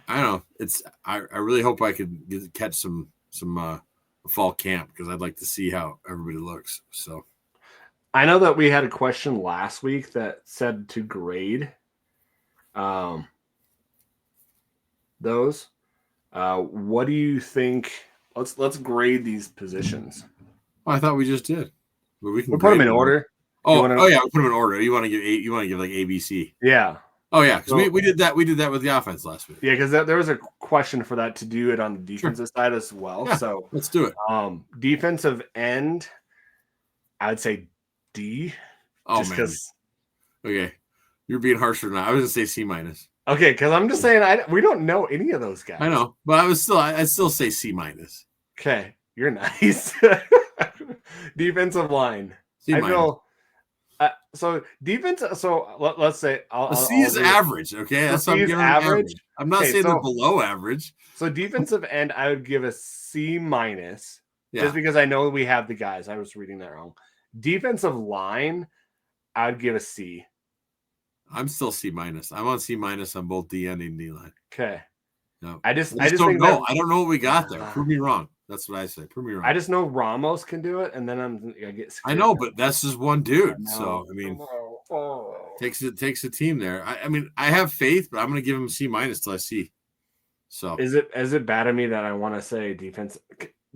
I don't know. I really hope I could catch some fall camp, because I'd like to see how everybody looks. So I know that we had a question last week that said to grade those. What do you think? Let's grade these positions. Well, I thought we just did. But we can put them in order. Oh, yeah, we'll put them in order. You want to give like ABC? Yeah. Oh yeah, because we did that. We did that with the offense last week. Yeah, because there was a question for that to do it on the defensive side as well. Yeah, so let's do it. Defensive end, I'd say D. Oh, just because. Okay, you're being harsher than I was gonna say C-. Okay, because I'm just saying we don't know any of those guys. I know, but I still say C minus. Okay, you're nice. Defensive line. C I minus. feel so defense. So let's say C is average. Okay, so that's what I'm C is giving average. I'm not saying they're below average. So defensive end, I would give a C minus, Yeah. just because I know we have the guys. I was reading that wrong. Defensive line, I would give a C. I'm still C minus. I'm on C minus on both D and D line. Okay. No, I just don't know. I don't know what we got there. Prove me wrong. That's what I say. Prove me wrong. I just know Ramos can do it, and then I get scared. I know, but that's just one dude. So I mean, takes a team there. I mean, I have faith, but I'm going to give him C minus till I see. So is it bad of me that I want to say defense?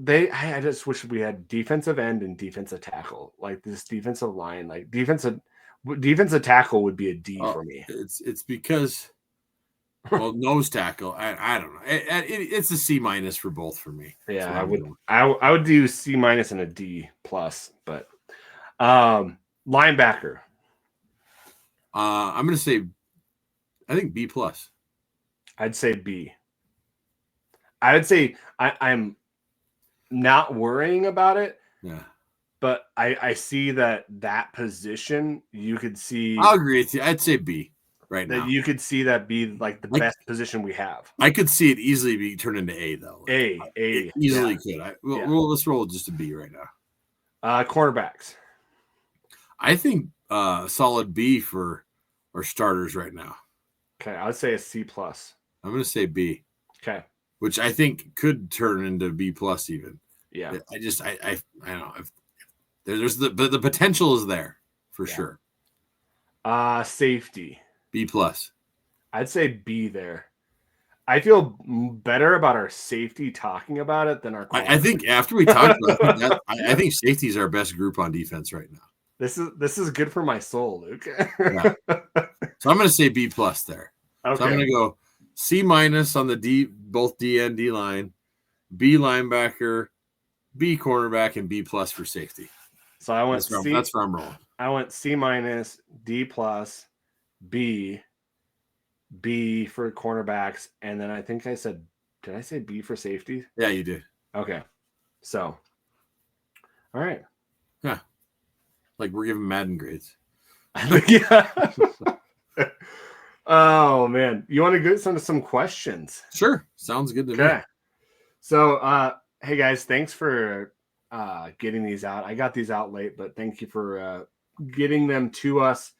I just wish we had defensive end and defensive tackle, like this defensive line, like defensive tackle would be a D for me. It's because. Well, nose tackle. I don't know. It's a C minus for both for me. Yeah, I would do C minus and a D plus, but linebacker. I'm gonna say, I think B plus. I'd say B. I would say I'm not worrying about it. Yeah. But I see that position you could see. I'll agree with you. I'd say B. Right now, you could see that be like the best position we have. I could see it easily be turned into A though. It easily could. Let's roll just a B right now. Cornerbacks. I think solid B for our starters right now. Okay, I would say a C plus. I'm going to say B. Okay, which I think could turn into B plus even. Yeah, I don't know. There's the potential is there for sure. Safety. B plus. I'd say B there. I feel better about our safety talking about it than our. I think after we talked about that, I think safety is our best group on defense right now. This is good for my soul, Luke. Yeah. So I'm going to say B plus there. Okay. So I'm going to go C minus on the D, both D and D line, B linebacker, B cornerback, and B plus for safety. So I went C. That's where I'm rolling. I went C minus, D plus, B for cornerbacks, and then I think I said, did I say B for safety? Yeah, you did. Okay. So, all right. Yeah. Like we're giving Madden grades. Yeah. Oh, man. You want to get some questions? Sure. Sounds good to me. Okay. So, hey, guys, thanks for getting these out. I got these out late, but thank you for getting them to us.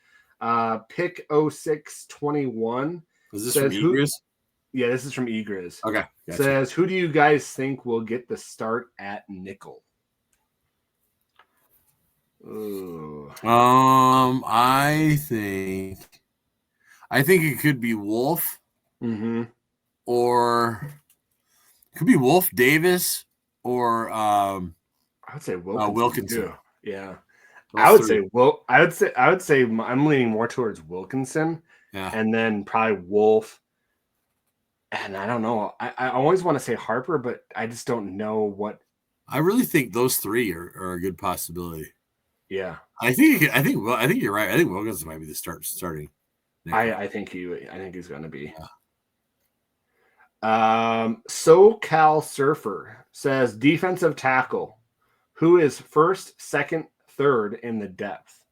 Pick 0621 is this from eGriz? Yeah, this is from eGriz. Okay. Gotcha. Says, who do you guys think will get the start at nickel? Ooh. I think it could be Wolf, or it could be Wolf Davis, or I would say Wilkinson. Too. Yeah. I would say I'm leaning more towards Wilkinson, and then probably Wolf. And I don't know. I always want to say Harper, but I just don't know what. I really think those three are a good possibility. Yeah, I think you're right. I think Wilkinson might be the starting. I think he's going to be. Yeah. SoCal Surfer says defensive tackle, who is first, second, third in the depth,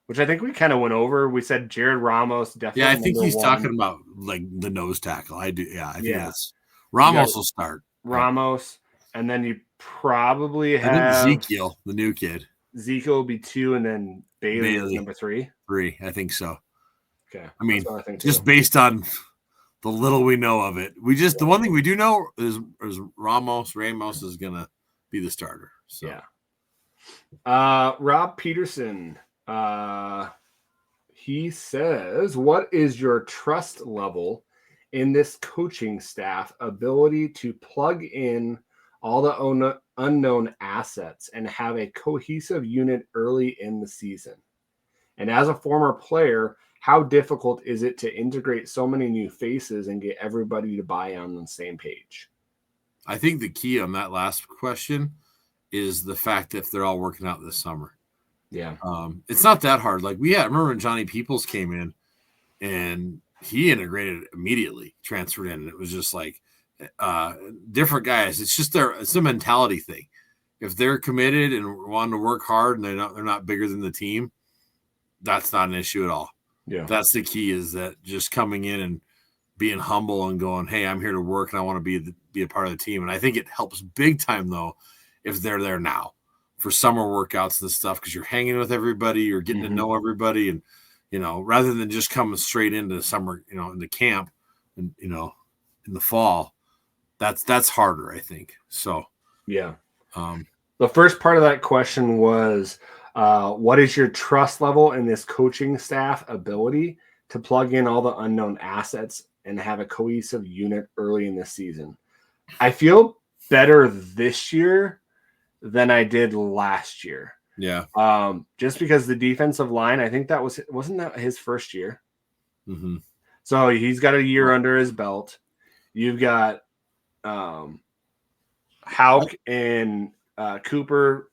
which I think we kind of went over. We said Jared Ramos definitely. Yeah, I think he's talking about like the nose tackle. I do. Yeah, I think that's Ramos will start. Ramos, and then you probably have Ezekiel, the new kid. Ezekiel will be 2, and then Bailey is number 3. 3, I think so. Okay, I mean, just based on the little we know of it, the one thing we do know is Ramos is gonna be the starter. So. Yeah. Rob Peterson. He says, what is your trust level in this coaching staff ability to plug in all the unknown assets and have a cohesive unit early in the season? And as a former player, how difficult is it to integrate so many new faces and get everybody to buy on the same page? I think the key on that last question is the fact that they're all working out this summer. Yeah. It's not that hard. Like I remember when Johnny Peoples came in and he integrated immediately, transferred in, and it was just like different guys. It's just it's a mentality thing. If they're committed and want to work hard and they're not bigger than the team, that's not an issue at all. Yeah, that's the key, is that just coming in and being humble and going, hey, I'm here to work and I want to be a part of the team. And I think it helps big time though if they're there now for summer workouts and stuff, because you're hanging with everybody, you're getting to know everybody, and rather than just coming straight into summer, into camp, and in the fall, that's harder, I think. So yeah. The first part of that question was, what is your trust level in this coaching staff ability to plug in all the unknown assets and have a cohesive unit early in the season? I feel better this year than I did last year. Yeah. Just because the defensive line, I think wasn't that his first year? Mm-hmm. So he's got a year under his belt. You've got Hauk and Cooper.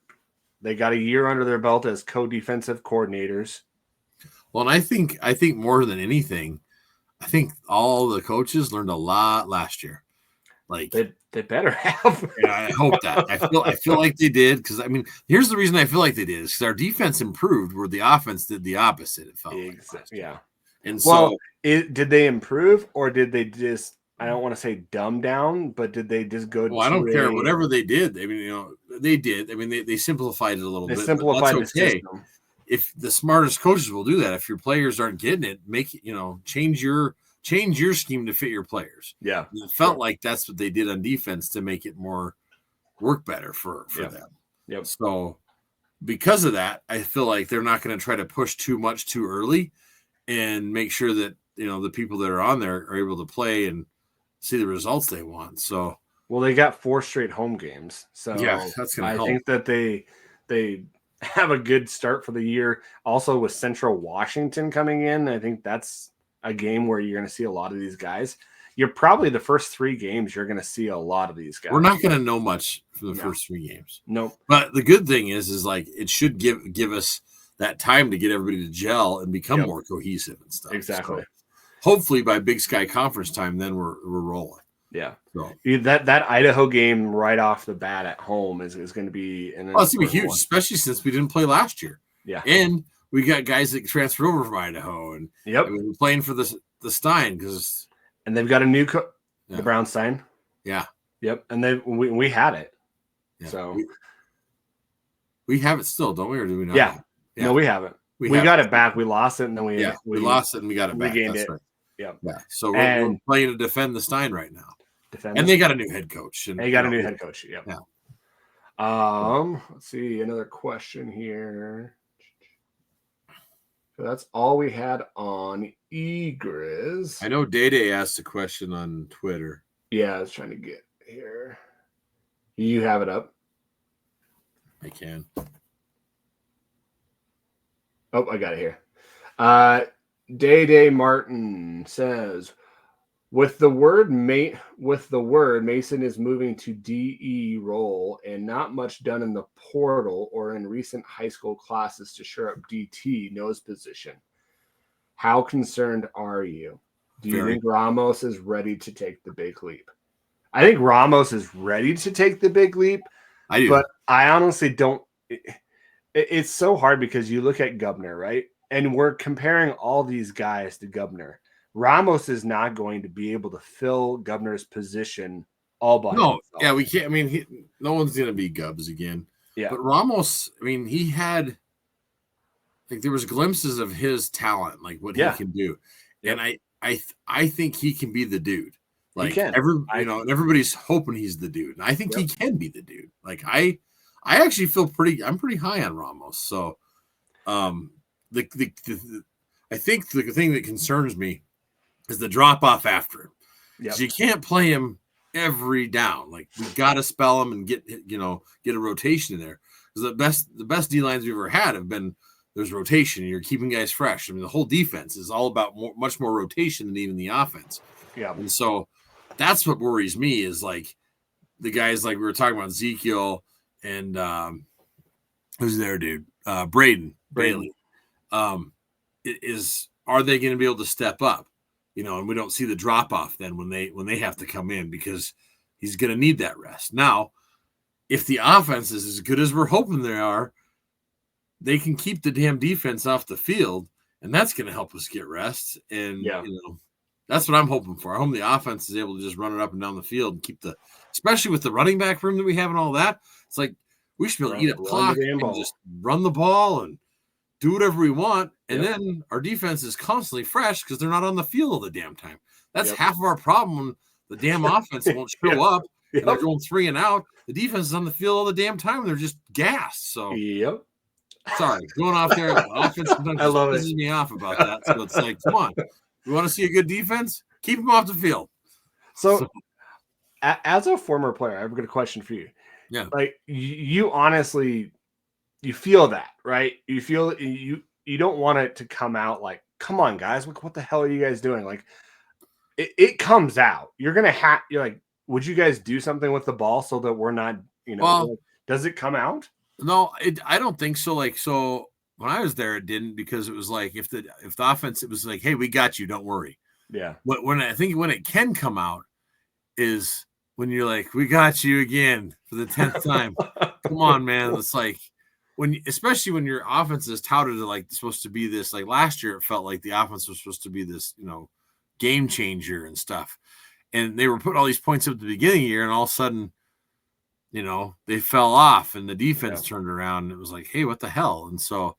They got a year under their belt as co-defensive coordinators. Well, and I think more than anything, I think all the coaches learned a lot last year. Like they better have. I hope that. I feel like they did, because I mean, here's the reason I feel like they did, is because our defense improved where the offense did the opposite. It felt like yeah. And so, did they improve, or did they just? I don't want to say dumb down, but did they just go? Well, I don't care. Whatever they did, I mean, they did. I mean, they simplified it a little bit. They simplified the system. If the smartest coaches will do that, if your players aren't getting it, change your scheme to fit your players. Yeah, and it felt like that's what they did on defense to make it more work better for them. Yep. So because of that, I feel like they're not going to try to push too much too early, and make sure that the people that are on there are able to play and see the results they want. So, well, they got 4 straight home games, so yeah, that's going to help. I think that they have a good start for the year. Also, with Central Washington coming in, I think that's a game where you're going to see a lot of these guys. You're probably the first 3 games you're going to see a lot of these guys. We're not going to know much for the first 3 games. Nope. But the good thing is like it should give us that time to get everybody to gel and become more cohesive and stuff. Exactly. So hopefully by Big Sky Conference time, then we're rolling. Yeah. So that Idaho game right off the bat at home is going to be it's going to be huge, especially since we didn't play last year. Yeah. And we got guys that transferred over from Idaho, and we're playing for the Stein and they've got a new the Brown Stein. Yeah. Yep. And we had it. Yeah. So we have it still, don't we? Or do we not? Yeah. No, we haven't. We got it back. We lost it, and then we lost it and we got it back. Regained That's it. right. Yeah. So we're playing to defend the Stein right now. And they got a new head coach. And they got a new head coach. Yep. Yeah. Let's see, another question here. So that's all we had on Griz. I know Day asked a question on Twitter. Yeah, I was trying to get here. You have it up? I can. Oh, I got it here. Day Martin says, with the word Mason is moving to DE role and not much done in the portal or in recent high school classes to shore up DT nose position. How concerned are you? Do you think Ramos is ready to take the big leap? I think Ramos is ready to take the big leap. I do. But I honestly don't. It's so hard because you look at Gubner, right? And we're comparing all these guys to Gubner. Ramos is not going to be able to fill Gubner's position all by himself. Yeah, we can't. I mean, no one's going to be Gubs again. Yeah. But Ramos, I mean, he had, like, there was glimpses of his talent, like what he can do. And I think he can be the dude. Like, he can. And everybody's hoping he's the dude. And I think he can be the dude. Like, I actually feel I'm pretty high on Ramos. So, I think the thing that concerns me is the drop off after him. So you can't play him every down. Like, we got to spell him and get a rotation in there. Because the best D lines we've ever had have been there's rotation. And you're keeping guys fresh. I mean, the whole defense is all about much more rotation than even the offense. Yeah, and so that's what worries me is like the guys like we were talking about Ezekiel and who's there, dude? Braden Bailey. Are they going to be able to step up? and we don't see the drop off then when they have to come in, because he's going to need that rest. Now, if the offense is as good as we're hoping they are, they can keep the damn defense off the field, and that's going to help us get rest. And that's what I'm hoping for. I hope the offense is able to just run it up and down the field and keep especially with the running back room that we have and all that. It's like we should be able to eat up clock and just run the ball and do whatever we want. And then our defense is constantly fresh because they're not on the field all the damn time. That's half of our problem when the damn offense won't show up and they're going 3 and out. The defense is on the field all the damn time and they're just gassed. So sorry, going off there. The offense sometimes just pisses me off about that. So it's like, come on. We want to see a good defense? Keep them off the field. So as a former player, I have a good question for you. Yeah. Like you honestly, you feel that, right? You feel you don't want it to come out like, come on, guys, what the hell are you guys doing? Like it comes out. You're like, would you guys do something with the ball so that we're not, does it come out? No, I don't think so. Like, so when I was there, it didn't, because it was like, if the offense, it was like, hey, we got you, don't worry. Yeah. When I think when it can come out is when you're like, we got you again for the 10th time. Come on, man. It's like especially when your offense is touted to like supposed to be this, like last year, it felt like the offense was supposed to be this, game changer and stuff. And they were putting all these points up at the beginning of the year, and all of a sudden, they fell off and the defense turned around and it was like, hey, what the hell? And so,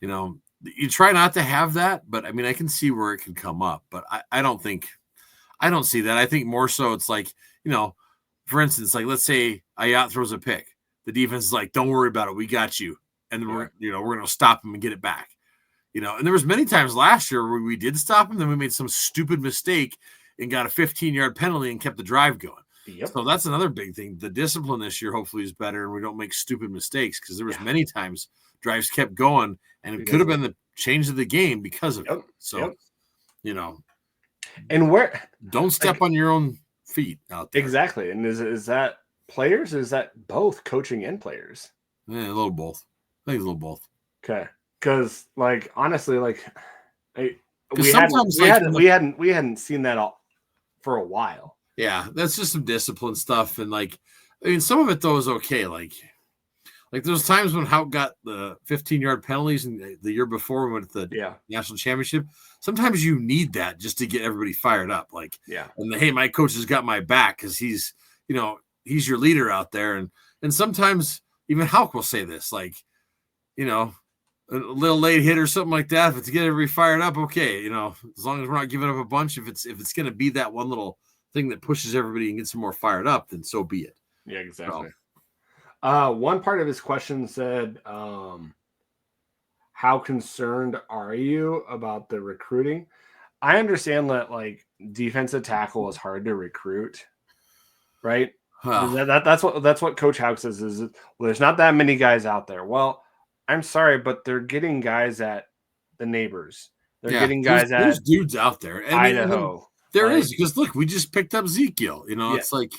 you try not to have that, but I mean, I can see where it can come up, but I don't see that. I think more so it's like, for instance, like let's say Ayat throws a pick. The defense is like, don't worry about it. We got you. And then we're going to stop him and get it back. And there was many times last year where we did stop him. Then we made some stupid mistake and got a 15-yard penalty and kept the drive going. Yep. So that's another big thing. The discipline this year hopefully is better and we don't make stupid mistakes, because there was many times drives kept going and it could have been the change of the game because of it. So, and where don't step on your own feet out there. Exactly. And is that players? Or is that both coaching and players? Yeah, a little both. I think a little both. Okay. Because like honestly, like we hadn't seen that all for a while. Yeah, that's just some discipline stuff, and like, I mean, some of it though is okay. Like there's times when Houck got the 15-yard penalties, and the year before we went to the national championship. Sometimes you need that just to get everybody fired up. Like, and hey, my coach has got my back because he's your leader out there, and sometimes even Houck will say this, like, a little late hit or something like that. If it's to get everybody fired up, okay, as long as we're not giving up a bunch. If it's going to be that one little thing that pushes everybody and gets them more fired up, then so be it. Yeah, exactly. So, one part of his question said, how concerned are you about the recruiting? I understand that like defensive tackle is hard to recruit, right? That's what Coach Houck says is, well, there's not that many guys out there. Well, I'm sorry, but they're getting guys at the neighbors. They're getting guys there's dudes out there. And Idaho. There is, because look, we just picked up Ezekiel. It's like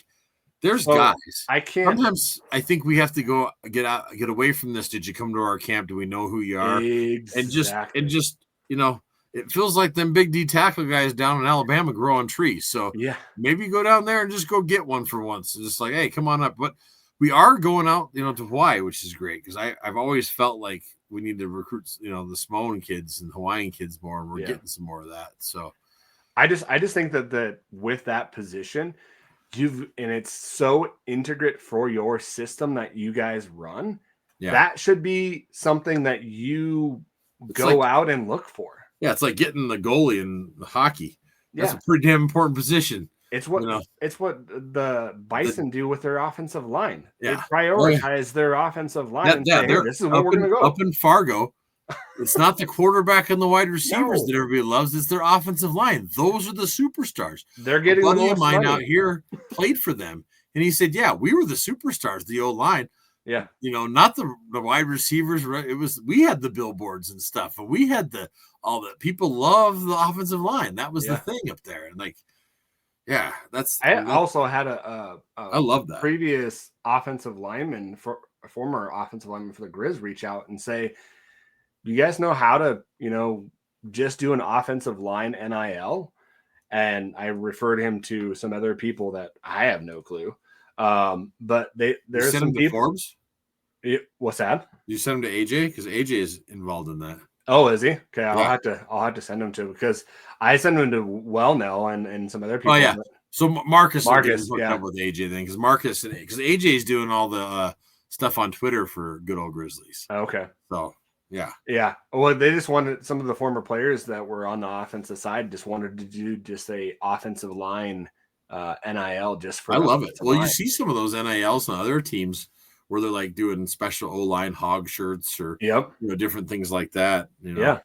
there's guys. I can't. Sometimes I think we have to get away from this. Did you come to our camp? Do we know who you are? Exactly. And just it feels like them big D tackle guys down in Alabama grow on trees. So maybe go down there and just go get one for once. It's just like, hey, come on up. But we are going out, to Hawaii, which is great, because I've always felt like we need to recruit, the Samoan kids and Hawaiian kids more, and we're getting some more of that. So I just think that with that position, and it's so integrate for your system that you guys run. Yeah. That should be something that you go out and look for. Yeah, it's like getting the goalie in hockey. That's a pretty damn important position. It's what the Bison do with their offensive line. Yeah. They prioritize their offensive line. And say, hey, this is where we're going to go. Up in Fargo, it's not the quarterback and the wide receivers that everybody loves. It's their offensive line. Those are the superstars. They're getting a buddy of mine out here played for them, and he said, "Yeah, we were the superstars, the O-line. Yeah, not the wide receivers. It was we had the billboards and stuff, and we had all the people love the offensive line. That was the thing up there, and like." Yeah, I also had I love that previous offensive lineman, for a former offensive lineman for the Griz, reach out and say, "Do you guys know how to, just do an offensive line NIL?" and I referred him to some other people that I have no clue. But there's some people. Forbes? What's that? You send him to AJ because AJ is involved in that. Oh, is he? Okay, I'll have to send him to, because I send him to Wellnell and some other people. Oh yeah. So Marcus will get hooked yeah. up with AJ then, because AJ is doing all the stuff on Twitter for good old Grizzlies. Okay. So yeah. Yeah. Well, they just wanted, some of the former players that were on the offensive side just wanted to do just a offensive line NIL just for. I love it. Well, you see some of those NILs on other teams where they're like doing special O-line hog shirts or different things like that. Yeah.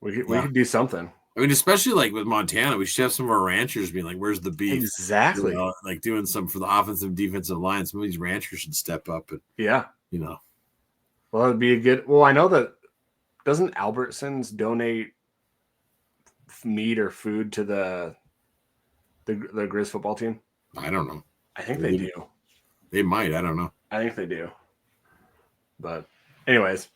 We could do something. I mean, especially like with Montana, we should have some of our ranchers being like, "Where's the beef?" Exactly. Like doing some for the offensive, defensive line. Some of these ranchers should step up. And well, it'd be a good. Well, I know that doesn't Albertsons donate meat or food to the Griz football team? I don't know. I think they do. They might. I don't know. I think they do. But anyways,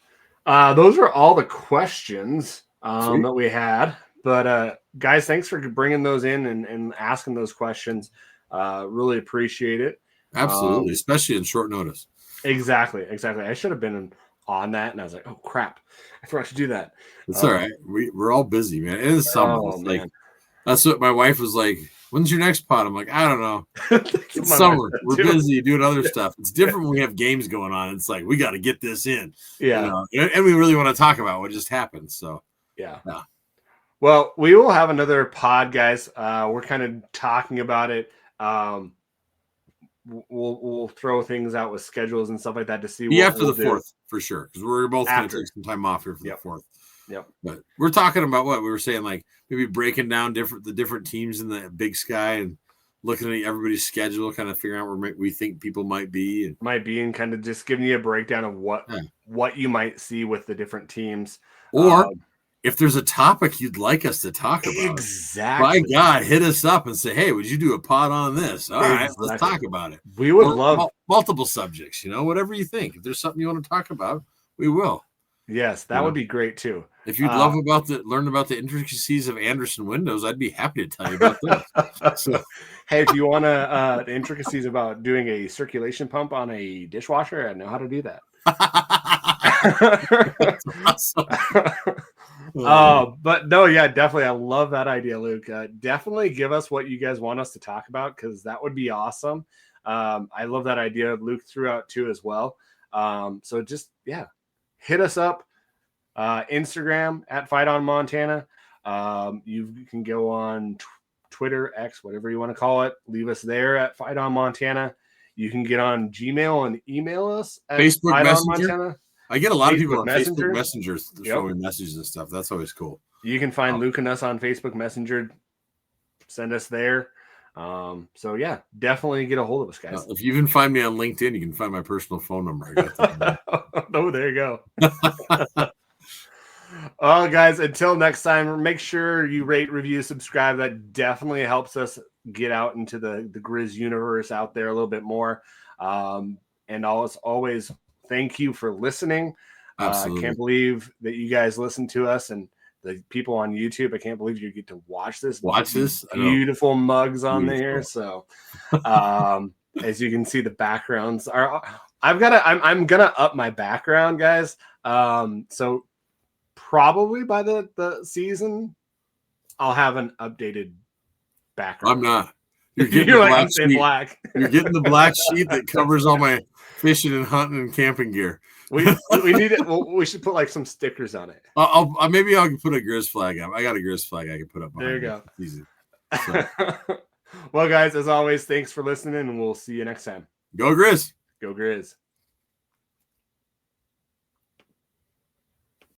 those are all the questions that we had. But guys, thanks for bringing those in and asking those questions. Really appreciate it. Absolutely, especially in short notice. Exactly. I should have been on that, and I was like, oh crap, I forgot to do that. It's all right. We're all busy, man. It is summer. Like, that's what my wife was like. When's your next pod? I'm like, I don't know. It's summer. We're busy doing other stuff. It's different when we have games going on. It's like, we got to get this in. Yeah. And we really want to talk about what just happened. So, yeah. Well, we will have another pod, guys. We're kind of talking about it. We'll throw things out with schedules and stuff like that to see. After the 4th, for sure. Because we're both going to take some time off here for the 4th. Yep. But we're talking about what we were saying, like maybe breaking down the different teams in the Big Sky and looking at everybody's schedule, kind of figuring out where we think people might be, and kind of just giving you a breakdown of what you might see with the different teams. Or if there's a topic you'd like us to talk about, exactly. By God, hit us up and say, hey, would you do a pod on this? All right, let's talk about it. We would love multiple subjects, whatever you think. If there's something you want to talk about, we will. Yes, that would be great too. If you'd love learn about the intricacies of Anderson windows, I'd be happy to tell you about those. So, hey, if you want the intricacies about doing a circulation pump on a dishwasher, I know how to do that. Awesome. But no, yeah, definitely. I love that idea, Luke. Definitely give us what you guys want us to talk about, because that would be awesome. I love that idea. Luke threw out too as well. So just, hit us up. Instagram at Fight On Montana. You can go on Twitter, X, whatever you want to call it. Leave us there at Fight On Montana. You can get on Gmail and email us at Facebook Fight Messenger. On Montana. I get a lot of people on Facebook Messenger showing messages and stuff. That's always cool. You can find Luke and us on Facebook Messenger. Send us there. So yeah, definitely get a hold of us, guys. If you even find me on LinkedIn, you can find my personal phone number. I got that. Oh, there you go. Well, guys, until next time, make sure you rate, review, subscribe. That definitely helps us get out into the Griz universe out there a little bit more. And as always, thank you for listening. I can't believe that you guys listen to us, and the people on YouTube. I can't believe you get to watch this. Beautiful mugs on there. So, as you can see, the backgrounds are. I'm gonna up my background, guys. So probably by the season, I'll have an updated background. I'm not. You're getting the black. You're getting the black sheet that covers all my fishing and hunting and camping gear. We need it. Well, we should put like some stickers on it. Maybe I can put a Griz flag up. I got a Griz flag I can put up. There you go. Easy. So. Well, guys, as always, thanks for listening, and we'll see you next time. Go Griz. Go Griz.